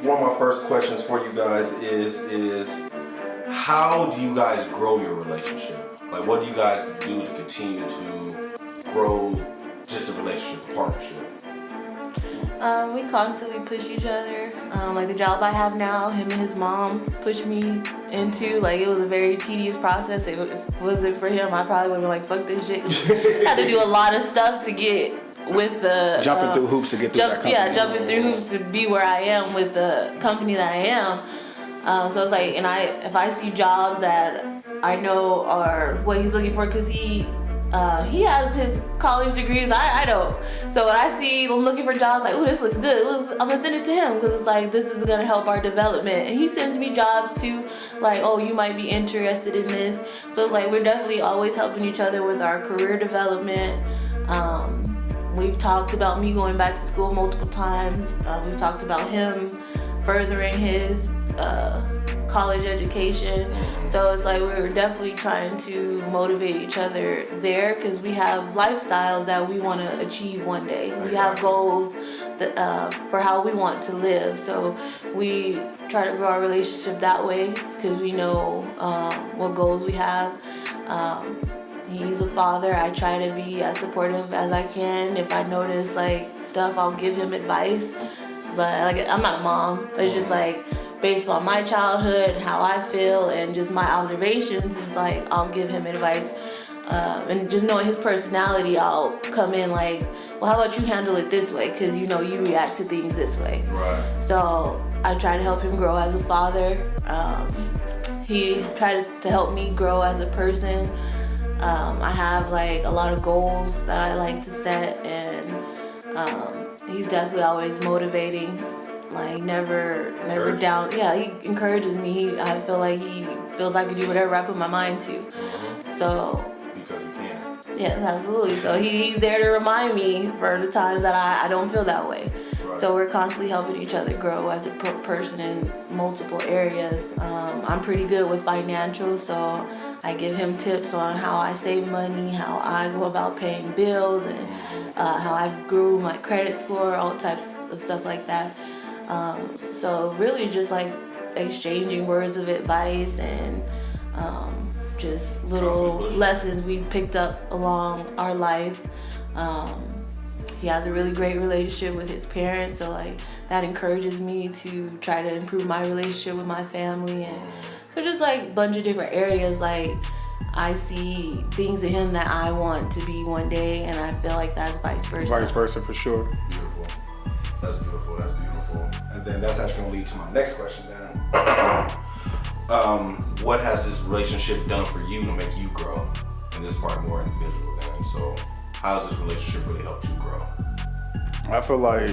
one of my first questions for you guys is how do you guys grow your relationship? Like, what do you guys do to continue to grow just a relationship, a partnership? We constantly push each other. Like the job I have now, him and his mom pushed me into. Like, it was a very tedious process. If it wasn't for him, I probably would have been like, fuck this shit. Had to do a lot of stuff to get with the... Jumping through hoops to get through that company. Yeah, jumping through hoops to be where I am with the company that I am. So it's like, and if I see jobs that I know are what he's looking for, because he has his college degrees, I don't. So when I see him looking for jobs, like, oh, this looks good, I'm gonna send it to him because it's like, this is gonna help our development. And he sends me jobs too, like, oh, you might be interested in this. So it's like, we're definitely always helping each other with our career development. We've talked about me going back to school multiple times. We've talked about him furthering his college education. So it's like we're definitely trying to motivate each other there because we have lifestyles that we want to achieve one day. We have goals that, for how we want to live. So we try to grow our relationship that way because we know what goals we have. He's a father. I try to be as supportive as I can. If I notice like stuff, I'll give him advice. But like, I'm not a mom. It's just like based on my childhood and how I feel and just my observations, is like I'll give him advice. And just knowing his personality, I'll come in like, well, how about you handle it this way? Because, you know, you react to things this way. Right. So I try to help him grow as a father. He tried to help me grow as a person. I have like a lot of goals that I like to set, and he's definitely always motivating. Like never down. Yeah, he encourages me. I feel like he feels I can do whatever I put my mind to. So because you can. yes, absolutely. So he's there to remind me for the times that I don't feel that way. Right. So we're constantly helping each other grow as a person in multiple areas. I'm pretty good with financials, so I give him tips on how I save money, how I go about paying bills, and how I grew my credit score, all types of stuff like that. So really just like exchanging words of advice and just little lessons we've picked up along our life. He has a really great relationship with his parents, so like that encourages me to try to improve my relationship with my family. And so just like a bunch of different areas, like I see things in him that I want to be one day, and I feel like that's vice versa. Vice versa, for sure. Beautiful. That's beautiful. That's beautiful. And then that's actually going to lead to my next question then. What has this relationship done for you to make you grow? And this part more individual then. So how has this relationship really helped you grow? I feel like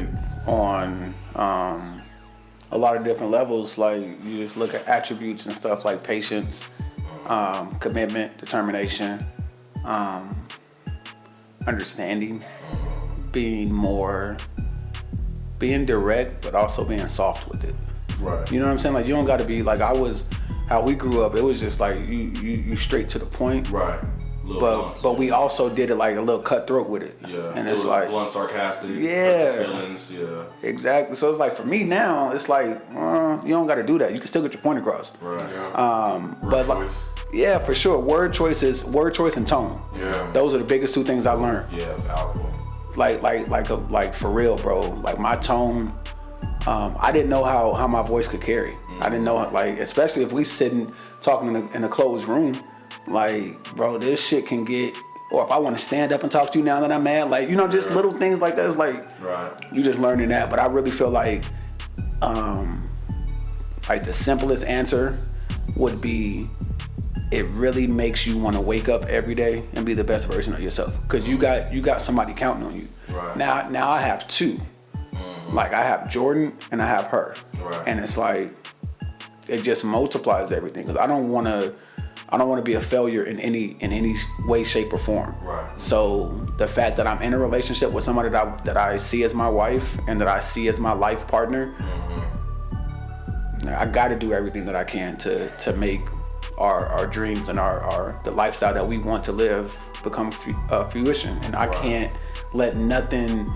on a lot of different levels, like you just look at attributes and stuff like patience, commitment, determination, understanding, being direct, but also being soft with it. Right. You know what I'm saying? Like you don't got to be like how we grew up. It was just like you straight to the point. Right. But we also did it like a little cutthroat with it. Yeah. And it's like blunt, sarcastic. Yeah. Feelings. Yeah. Exactly. So it's like for me now, it's like you don't got to do that. You can still get your point across. Right. Yeah. But like, yeah, for sure. Word choice and tone. Yeah. Those are the biggest two things I learned. Yeah. Powerful. Like for real, bro. Like my tone. I didn't know how my voice could carry. I didn't know, like, especially if we sitting talking in a closed room, like, bro, this shit can get, or if I want to stand up and talk to you now that I'm mad, like, you know, just little things like that. It's like, you just learning that. But I really feel like the simplest answer would be, it really makes you want to wake up every day and be the best version of yourself, because you got somebody counting on you. Right. Now I have two. Like I have Jordan and I have her, and it's like it just multiplies everything. Because I don't want to be a failure in any way, shape, or form. Right. So the fact that I'm in a relationship with somebody that I see as my wife and that I see as my life partner, I got to do everything that I can to make our dreams and the lifestyle that we want to live become fruition. And I can't let nothing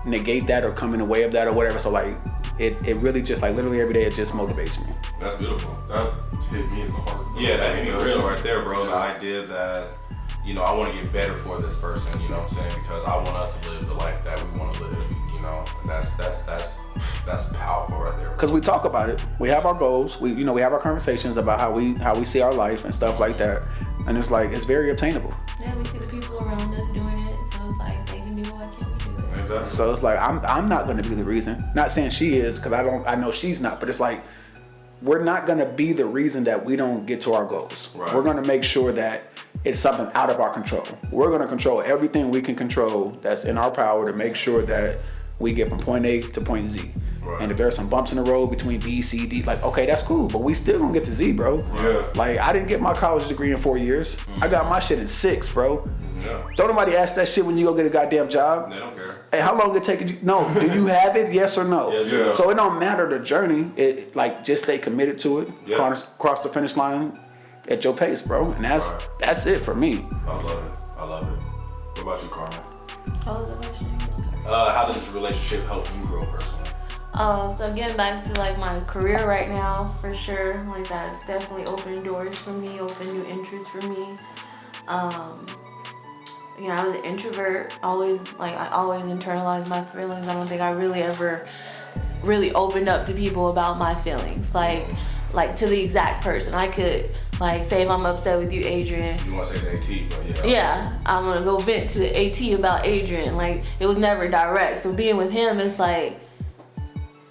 negate that or come in the way of that or whatever. So like it really just like literally every day it just motivates me. That's beautiful. That hit me in the heart. Yeah, that hit me real right there, bro. The idea that, you know, I want to get better for this person, you know what I'm saying? Because I want us to live the life that we want to live, you know? And that's powerful right there. Because we talk about it. We have our goals. We have our conversations about how we see our life and stuff like that. And it's like, it's very obtainable. Yeah, we see the people around us doing it, so it's like, they can do it, why can't we do it? Exactly. So it's like, I'm not going to be the reason. Not saying she is, because I know she's not, but it's like, we're not going to be the reason that we don't get to our goals. Right. We're going to make sure that it's something out of our control. We're going to control everything we can control that's in our power to make sure that we get from point A to point Z. Right. And if there's some bumps in the road between B, C, D, like, okay, that's cool, but we still gonna get to Z, bro. Yeah. Like, I didn't get my college degree in 4 years. I got my shit in 6, bro. Yeah. Don't nobody ask that shit when you go get a goddamn job. They don't care. Hey, how long it take you? No, do you have it? Yes or no? Yes, yeah. So it don't matter the journey. It like just stay committed to it. Yeah. Cross the finish line at your pace, bro. And that's it for me. I love it. What about you, Karmen? What was the question? How does this relationship help you grow personally? So getting back to like my career right now, for sure, like that's definitely opening doors for me, open new interests for me. You know, I was an introvert, I always internalized my feelings. I don't think I really ever really opened up to people about my feelings. Like like to the exact person. I could like say if I'm upset with you, Adrian. You want to say the AT, but yeah. Yeah, I'm gonna go vent to the AT about Adrian. Like it was never direct. So being with him, it's like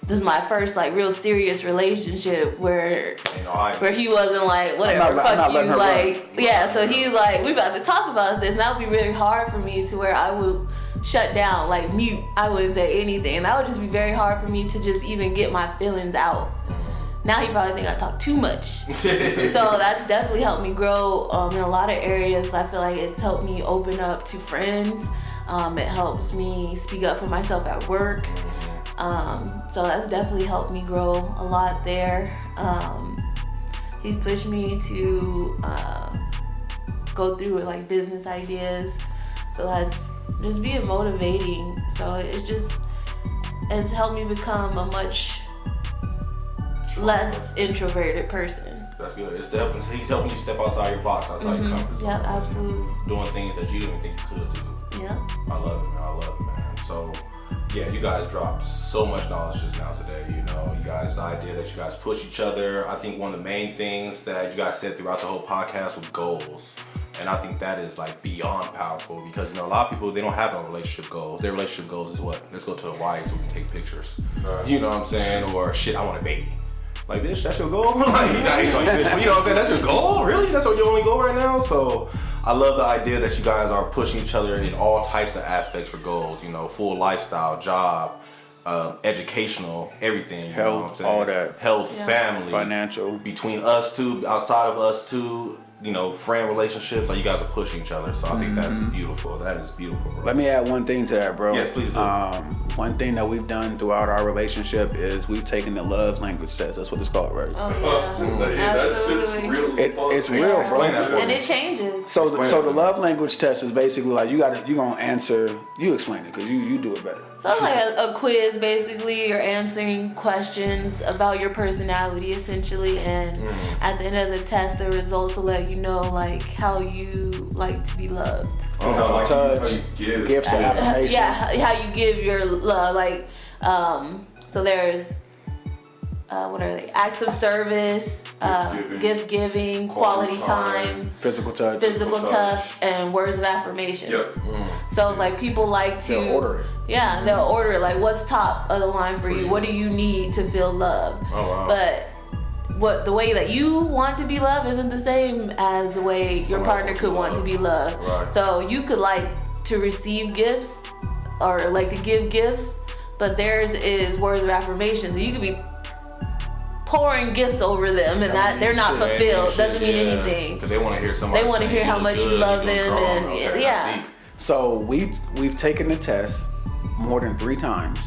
this is my first like real serious relationship where he wasn't like whatever, fuck you, like yeah. So he's like, we about to talk about this, and that would be really hard for me to where I would shut down, like mute. I wouldn't say anything, and that would just be very hard for me to just even get my feelings out. Now he probably think I talk too much. So that's definitely helped me grow in a lot of areas. I feel like it's helped me open up to friends. It helps me speak up for myself at work. So that's definitely helped me grow a lot there. He's pushed me to go through with like business ideas. So that's just being motivating. So it's helped me become a much less introverted person. That's good. He's helping you step outside your box, outside your comfort zone. Yep, absolutely. Doing things that you didn't even think you could do. Yep. I love it, man. So, yeah, you guys dropped so much knowledge just now today. You know, you guys, the idea that you guys push each other. I think one of the main things that you guys said throughout the whole podcast was goals. And I think that is like beyond powerful because, you know, a lot of people, they don't have no relationship goals. Their relationship goals is what? Let's go to Hawaii so we can take pictures. Right. You know what I'm saying? Or shit, I want a baby. Like, bitch, that's your goal? Like, you know what I'm saying? That's your goal? Really? That's your only goal right now? So I love the idea that you guys are pushing each other in all types of aspects for goals. You know, full lifestyle, job, educational, everything. Health, you know what I'm saying? all that. Health, family. Financial. Between us two, outside of us two, you know, friend relationships, like you guys are pushing each other. So I think that's beautiful. That is beautiful, bro. Let me add one thing to that, bro. Yes, please do. One thing that we've done throughout our relationship is we've taken the love language test. That's what it's called, right? Oh yeah, absolutely. It's real, bro. And it changes. So the love language test is basically like you gonna answer. You explain it because you do it better. So it's like a quiz, basically. You're answering questions about your personality, essentially, and at the end of the test, the results will let you know like how you like to be loved. Touch, gifts, and affirmation. Yeah, how you give your love. Like, so there's what are they? Acts of service, gift giving, quality time, physical touch, and words of affirmation. Yep. So it's like people like to they'll order it. Yeah, they'll order it. Like, what's top of the line for you? What do you need to feel loved? Oh wow. But the way that you want to be loved isn't the same as the way your partner could want to be loved. Right. So you could like to receive gifts or like to give gifts, but theirs is words of affirmation. So you could be pouring gifts over them and that they're not fulfilled. Doesn't mean anything. Because they want to hear somebody. They want to hear how much you love them and yeah. So we've taken the test more than 3 times.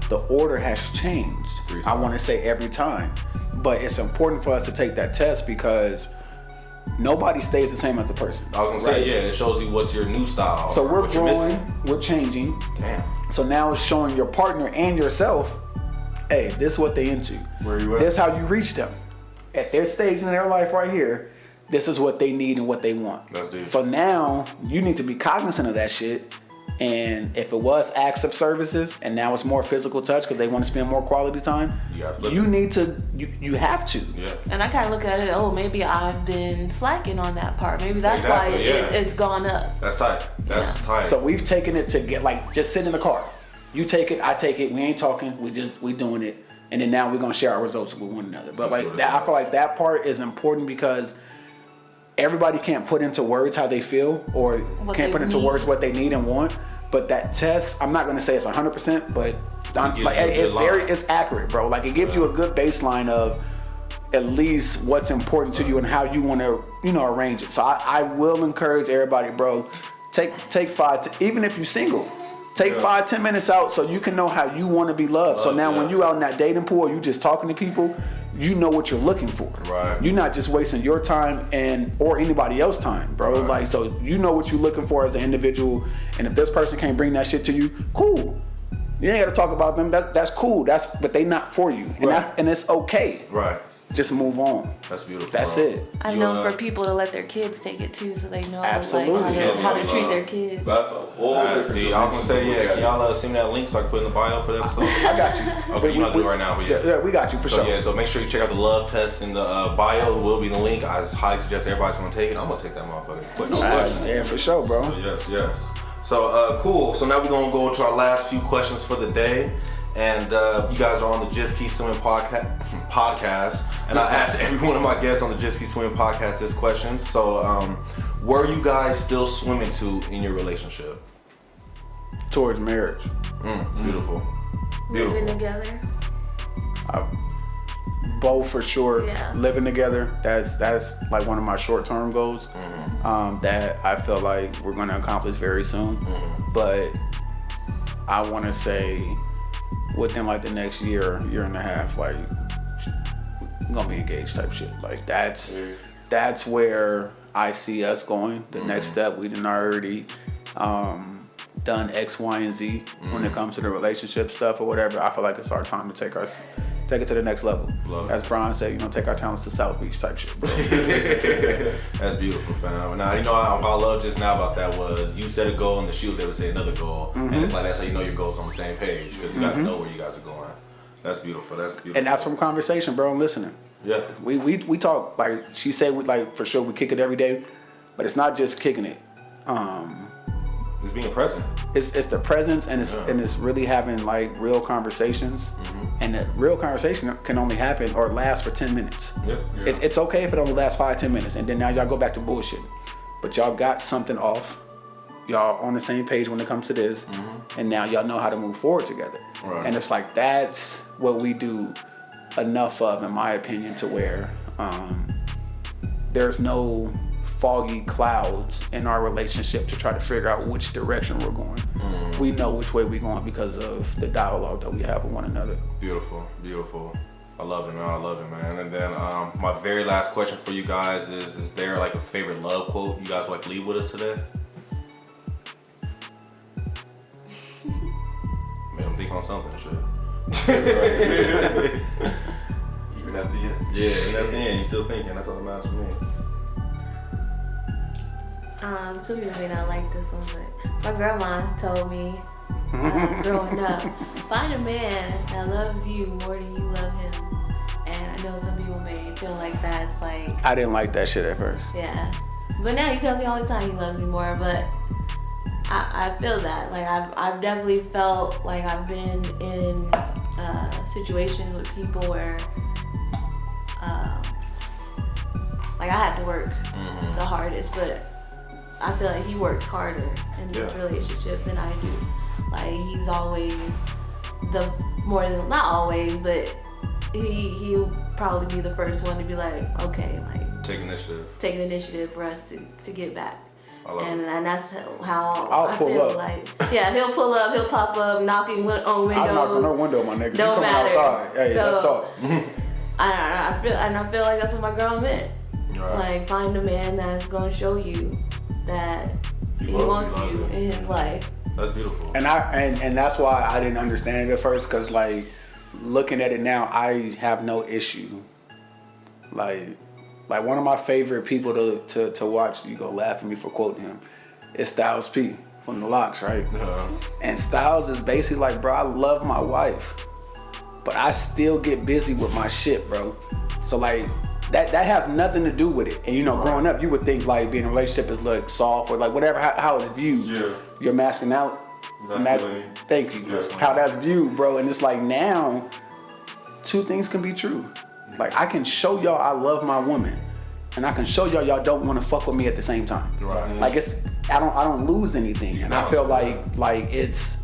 The order has changed. I want to say every time. But it's important for us to take that test because nobody stays the same as a person. I was gonna say, yeah, it shows you what's your new style. So we're growing, we're changing. Damn. So now it's showing your partner and yourself, hey, this is what they into. Where you at? This is how you reach them. At their stage in their life right here, this is what they need and what they want. That's deep. So now you need to be cognizant of that shit. And if it was acts of services and now it's more physical touch because they want to spend more quality time, you need to, you have to. Yeah. And I kind of look at it, maybe I've been slacking on that part. Maybe that's why it's gone up. That's tight. That's tight. So we've taken it to get like, just sit in the car. You take it, I take it. We ain't talking. We doing it. And then now we're going to share our results with one another. But like that, I feel like that part is important because everybody can't put into words how they feel or can't put into words what they need and want. But that test, I'm not going to say it's 100%, but it's accurate, bro. Like it gives you a good baseline of at least what's important to you and how you want to, arrange it. So I will encourage everybody, bro, take 5, even if you're single, take 5-10 minutes out so you can know how you want to be loved. So now when you out in that dating pool, you just talking to people, you know what you're looking for. Right. You're not just wasting your time or anybody else's time, bro. Right. Like, so you know what you're looking for as an individual. And if this person can't bring that shit to you, cool. You ain't got to talk about them. That's cool. But they not for you. And it's okay. Right. just move on. That's beautiful. That's bro. it. I've known for people to let their kids take it too, so they know Absolutely. how to treat their kids. That's a whole different I was gonna say, can y'all send me that link so I can put in the bio for the episode? I got you. Okay, you're not doing it right now, but yeah, we got you for so, sure. Yeah, so make sure you check out the love test in the bio. Will be the link. I highly suggest everybody's gonna take it. I'm gonna take that motherfucker. Quick, no question. Yeah, for sure, bro. So yes. So cool. So now we're gonna go into our last few questions for the day. And you guys are on the Just Keep Swimming podcast. And I asked every one of my guests on the Just Keep Swimming podcast this question. So, were you guys still swimming to in your relationship? Towards marriage. Beautiful. Living together. Both for sure. Yeah. Living together. That's like one of my short-term goals. That I feel like we're gonna accomplish very soon. But I want to say, within like the next year and a half, like I'm gonna be engaged type shit. Like that's where I see us going. The next step, we done already done X, Y, and Z when it comes to the relationship stuff or whatever. I feel like it's our time to take it to the next level. As Brian said, take our talents to South Beach type shit, bro. That's beautiful, fam. Now, what I love just now about that was you set a goal and she was able to say another goal. And it's like, that's how you know your goals on the same page because you guys know where you guys are going. That's beautiful. That's beautiful. And that's from conversation, bro, and listening. Yeah. We talk, like she said, for sure we kick it every day, but it's not just kicking it. It's being present. It's the presence and it's really having like real conversations. And that real conversation can only happen or last for 10 minutes. Yeah. It's okay if it only lasts 5-10 minutes, and then now y'all go back to bullshit. But y'all got something off. Y'all on the same page when it comes to this, and now y'all know how to move forward together. Right. And it's like that's what we do enough of, in my opinion, to where there's no foggy clouds in our relationship to try to figure out which direction we're going. We know which way we're going because of the dialogue that we have with one another. Beautiful. I love it, man. And then my very last question for you guys is there like a favorite love quote you guys would like to leave with us today? Made them think on something, shit. Even at the end. Yeah, even at the end, you still thinking. That's all that matters for me. Some people may not like this one, but my grandma told me growing up, find a man that loves you more than you love him. And I know some people may feel like that's like... I didn't like that shit at first. Yeah. But now he tells me all the time he loves me more, but I feel that. Like I've definitely felt like I've been in situations with people where like I had to work the hardest, but I feel like he works harder in this relationship than I do. Like he's always not always, but he'll probably be the first one to be like, okay, like take initiative for us to get back. And that's how I feel like. Yeah, he'll pull up, he'll pop up, knocking on windows. I'll knock on her window, my nigga. Don't matter. Outside. Hey, so, let's talk. I feel like that's what my girl meant. Right. Like find a man that's gonna show you that he wants you in his life. That's beautiful. And that's why I didn't understand it at first, because like looking at it now, I have no issue. Like one of my favorite people to watch, you go laugh at me for quoting him, is Styles P from The Locks, right? And Styles is basically like, bro, I love my wife, but I still get busy with my shit, bro. So like that has nothing to do with it. And growing up, you would think like being in a relationship is like soft or like whatever, how it's viewed. Yeah. Your masculinity. Thank you. How that's viewed, bro. And it's like now, two things can be true. Like I can show y'all I love my woman, and I can show y'all don't want to fuck with me at the same time. Right. Like I don't lose anything, and I feel like it's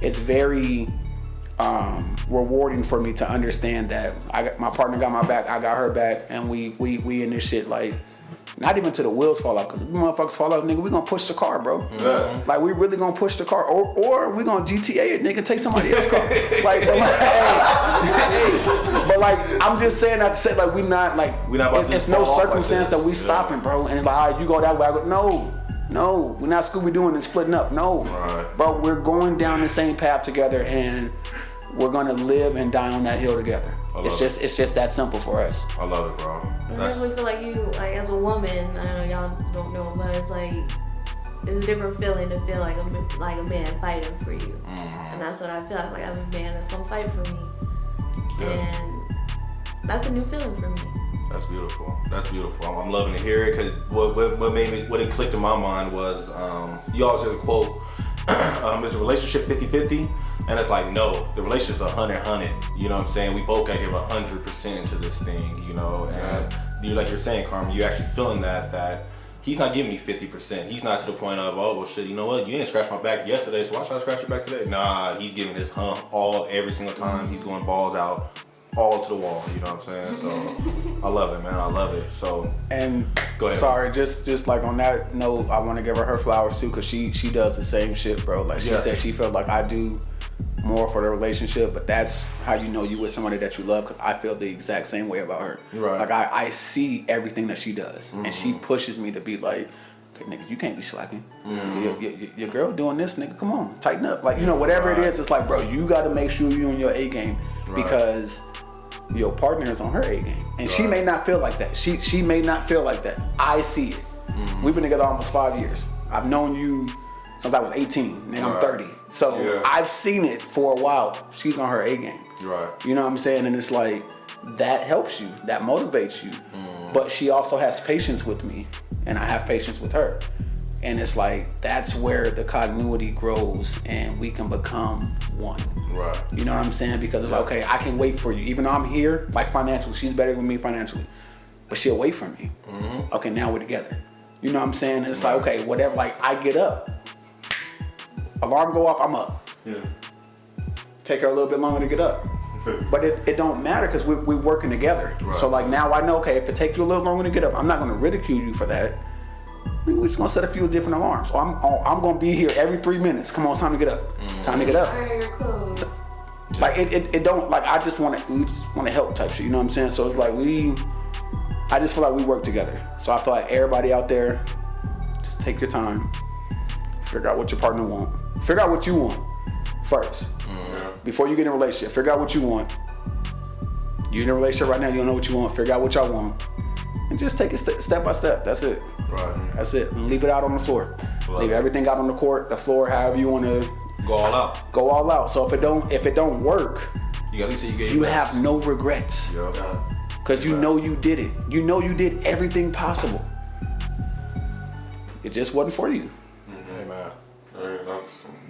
very rewarding for me to understand that my partner got my back, I got her back, and we in this shit like. Not even to the wheels fall off, because if motherfuckers fall off, nigga, we gonna push the car, bro. Yeah. Like, we really gonna push the car, or we gonna GTA it, nigga, take somebody else's car. Like, but like, I'm just saying that to say, like, we're not it's no circumstance that we stopping, bro. And it's like, all right, you go that way, I go, no, we're not Scooby-Dooing and splitting up, no. Right. Bro, we're going down the same path together, and we're gonna live and die on that hill together. It's just that simple for us. I love it, bro. I definitely feel like you, like as a woman, I know y'all don't know, but it's like, it's a different feeling to feel like a man fighting for you. And that's what I feel like I'm a man that's gonna fight for me. Yeah. And that's a new feeling for me. That's beautiful. That's beautiful. I'm loving to hear it because what it clicked in my mind was you always hear the quote, is a relationship 50-50? And it's like, no, the relationship's 100-100. You know what I'm saying? We both gotta give 100% into this thing, you know? And you, like you're saying, Karmen, you're actually feeling that he's not giving me 50%. He's not to the point of, oh, well, shit, you know what? You didn't scratch my back yesterday, so why should I scratch your back today? Nah, he's giving his hump every single time. He's going balls out, all to the wall, you know what I'm saying? So I love it, man. I love it. So, and go ahead. Sorry, just like on that note, I want to give her flowers too, because she does the same shit, bro. Like she said, she felt like I do more for the relationship, but that's how you know you with somebody that you love, because I feel the exact same way about her. Right. Like I see everything that she does, and she pushes me to be like, okay, nigga, you can't be slacking. Your girl doing this, nigga, come on, tighten up. Like, you know, whatever it is, it's like, bro, you got to make sure you on your A game, because your partner is on her A game, and she may not feel like that. She may not feel like that. I see it. We've been together almost 5 years. I've known you since I was 18, and I'm 30. So I've seen it for a while. She's on her A game. Right. You know what I'm saying? And it's like, that helps you, that motivates you. But she also has patience with me, and I have patience with her. And it's like, that's where the continuity grows and we can become one. Right. You know what I'm saying? Because it's like, okay, I can wait for you. Even though I'm here, like financially, she's better than me financially, but she'll wait for me. Okay, now we're together. You know what I'm saying? And it's like, okay, whatever, like I get up, alarm go off, I'm up. Yeah. Take her a little bit longer to get up. But it don't matter, because we're working together. Right. So like now I know, okay, if it takes you a little longer to get up, I'm not gonna ridicule you for that. We're just gonna set a few different alarms. So I'm gonna be here every 3 minutes. Come on, it's time to get up. Time to get up. Iron your clothes. Like it don't, like I just wanna help type shit. You know what I'm saying? So it's like I just feel like we work together. So I feel like everybody out there, just take your time, figure out what your partner want, figure out what you want first. Before you get in a relationship, figure out what you want. You're in a relationship right now, you don't know what you want, figure out what y'all want. And just take it step by step. That's it. Right. That's it. And leave it out on the floor. Leave everything out on the court, the floor, however you want to go all out. Go all out. So if it don't work, you at least say you have no regrets. Because you know you did it. You know you did everything possible. It just wasn't for you. Hey man.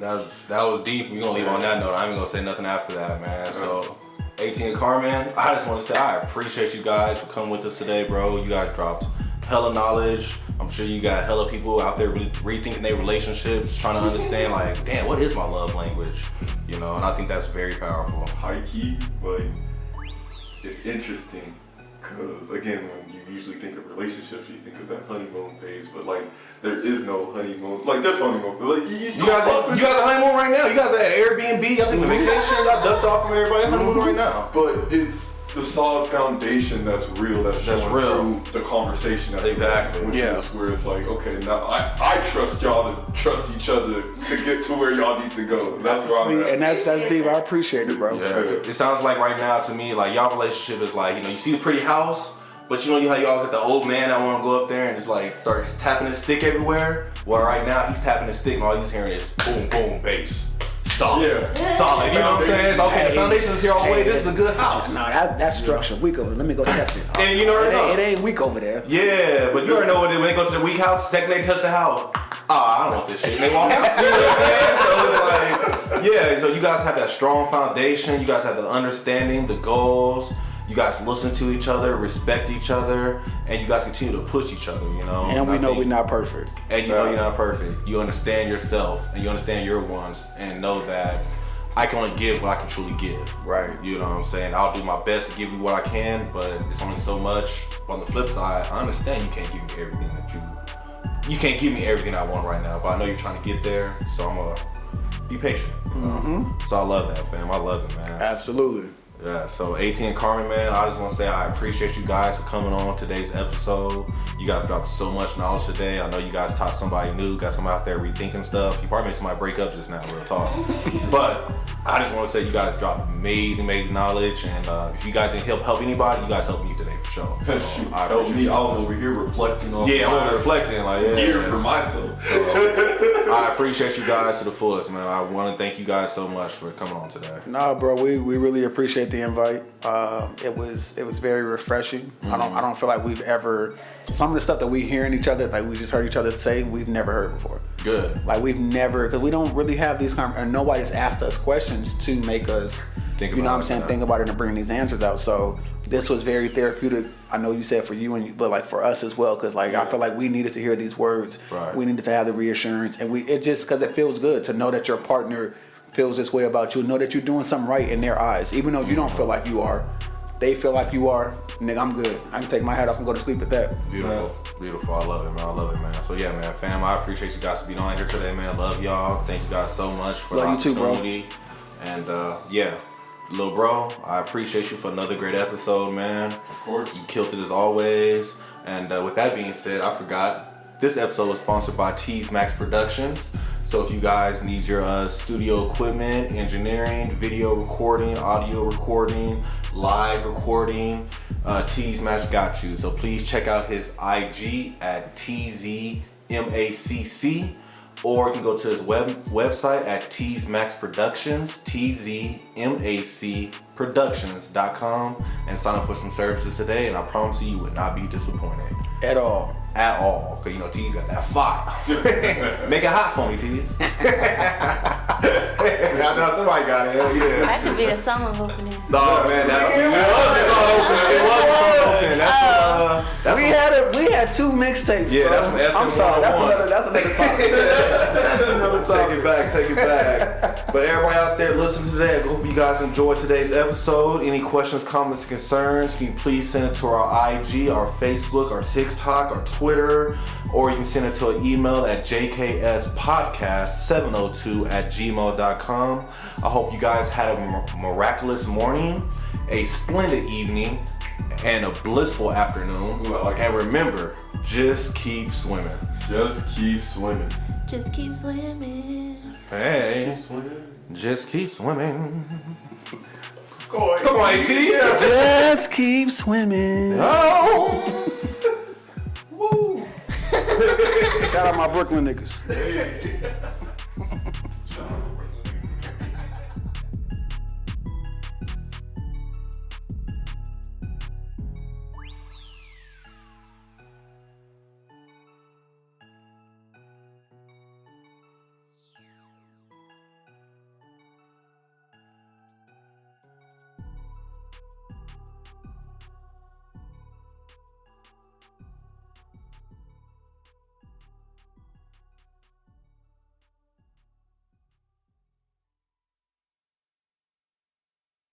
That was deep. We're gonna leave on that note. I ain't gonna say nothing after that, man. So 18 Karmen, I just want to say I appreciate you guys for coming with us today, bro. You guys dropped hella knowledge. I'm sure you got hella people out there really rethinking their relationships, trying to understand like, damn, what is my love language? You know, and I think that's very powerful. High key, like, it's interesting because again, when you usually think of relationships, you think of that honeymoon phase, but like, there is no honeymoon. Like, there's honeymoon. Like, you guys are honeymoon right now. You guys are at Airbnb. Y'all taking a vacation. Y'all ducked off from everybody. Honeymoon right now. But it's the solid foundation that's real. That's real through the conversation. Exactly. Which is where it's like, okay, now I trust y'all to trust each other to get to where y'all need to go. That's where I'm at. And that's deep. I appreciate it, bro. Yeah. It sounds like right now to me, like y'all relationship is like, you know, you see the pretty house. But you know how you always get the old man that want to go up there and just like start tapping his stick everywhere? Well, right now he's tapping his stick and all he's hearing is boom, boom, bass. Solid. Solid. You know what I'm saying? It's okay, the foundation is here all the way. This is a good house. No, that's structure. Weak over there. Let me go test it. And you know it ain't weak over there. Yeah, but you already know when they go to the weak house, second they touch the house, I don't want this shit. And they walk out. You know what I'm saying? So it's like, so you guys have that strong foundation. You guys have the understanding, the goals. You guys listen to each other, respect each other, and you guys continue to push each other, you know? And we know we're not perfect. And you know you're not perfect. You understand yourself, and you understand your wants, and know that I can only give what I can truly give. Right. You know what I'm saying? I'll do my best to give you what I can, but it's only so much. But on the flip side, I understand you can't give me everything that you can't give me everything I want right now, but I know you're trying to get there, so I'm going to be patient. So I love that, fam. I love it, man. Absolutely. Yeah, so AT and Karmen, man, I just want to say I appreciate you guys for coming on today's episode. You guys dropped so much knowledge today. I know you guys taught somebody new, got somebody out there rethinking stuff. You probably made somebody break up just now, real talk. But I just want to say you guys dropped amazing knowledge, and if you guys didn't help anybody, you guys helped me today for sure. So, Shoot, help me. I was over here reflecting on. Yeah, I'm reflecting here for myself. So, I appreciate you guys to the fullest, man. I want to thank you guys so much for coming on today. Nah, bro, we really appreciate the invite. It was very refreshing. I don't feel like we've ever, some of the stuff that we hear in each other, like we just heard each other say, we've never heard before. Good. Like we've never, because we don't really have these and nobody's asked us questions to make us think about it and bring these answers out. So this was very therapeutic. I know you said for you but like for us as well, because like I feel like we needed to hear these words. Right. We needed to have the reassurance, and it just because it feels good to know that your partner feels this way about you, know that you're doing something right in their eyes, even though you don't feel like you are. They feel like you are. Nigga, I'm good. I can take my hat off and go to sleep at that. Beautiful. I love it, man. So yeah, man, fam, I appreciate you guys for being on here today, man. Love y'all. Thank you guys so much for the opportunity. And little bro, I appreciate you for another great episode, man. Of course. You killed it as always. And with that being said, I forgot, this episode was sponsored by Tees Max Productions. So if you guys need your studio equipment, engineering, video recording, audio recording, live recording, Tees Max got you. So please check out his IG at TZMACC, or you can go to his website at Tees Max Productions, TZMACProductions.com, and sign up for some services today, and I promise you would not be disappointed. At all. Because you know Tees got that fire. Make it hot for me, Tees. I know somebody got it. Hell yeah. That could be a song opening. No, man, it was a song opening. We had 2 mixtapes. Yeah, bro. that's from FM. I'm sorry. That's another topic. That's another topic. Take it back. But everybody out there listening today, I hope you guys enjoyed today's episode. Any questions, comments, concerns, can you please send it to our IG, our Facebook, our TikTok, our Twitter, or you can send it to an email at jkspodcast702@gmail.com. I hope you guys had a miraculous morning, a splendid evening, and a blissful afternoon. And remember, just keep swimming. Just keep swimming. Just keep swimming. Hey, Keep swimming. just keep swimming. Come on, AT. Just keep swimming. Oh. Woo. Shout out my Brooklyn niggas.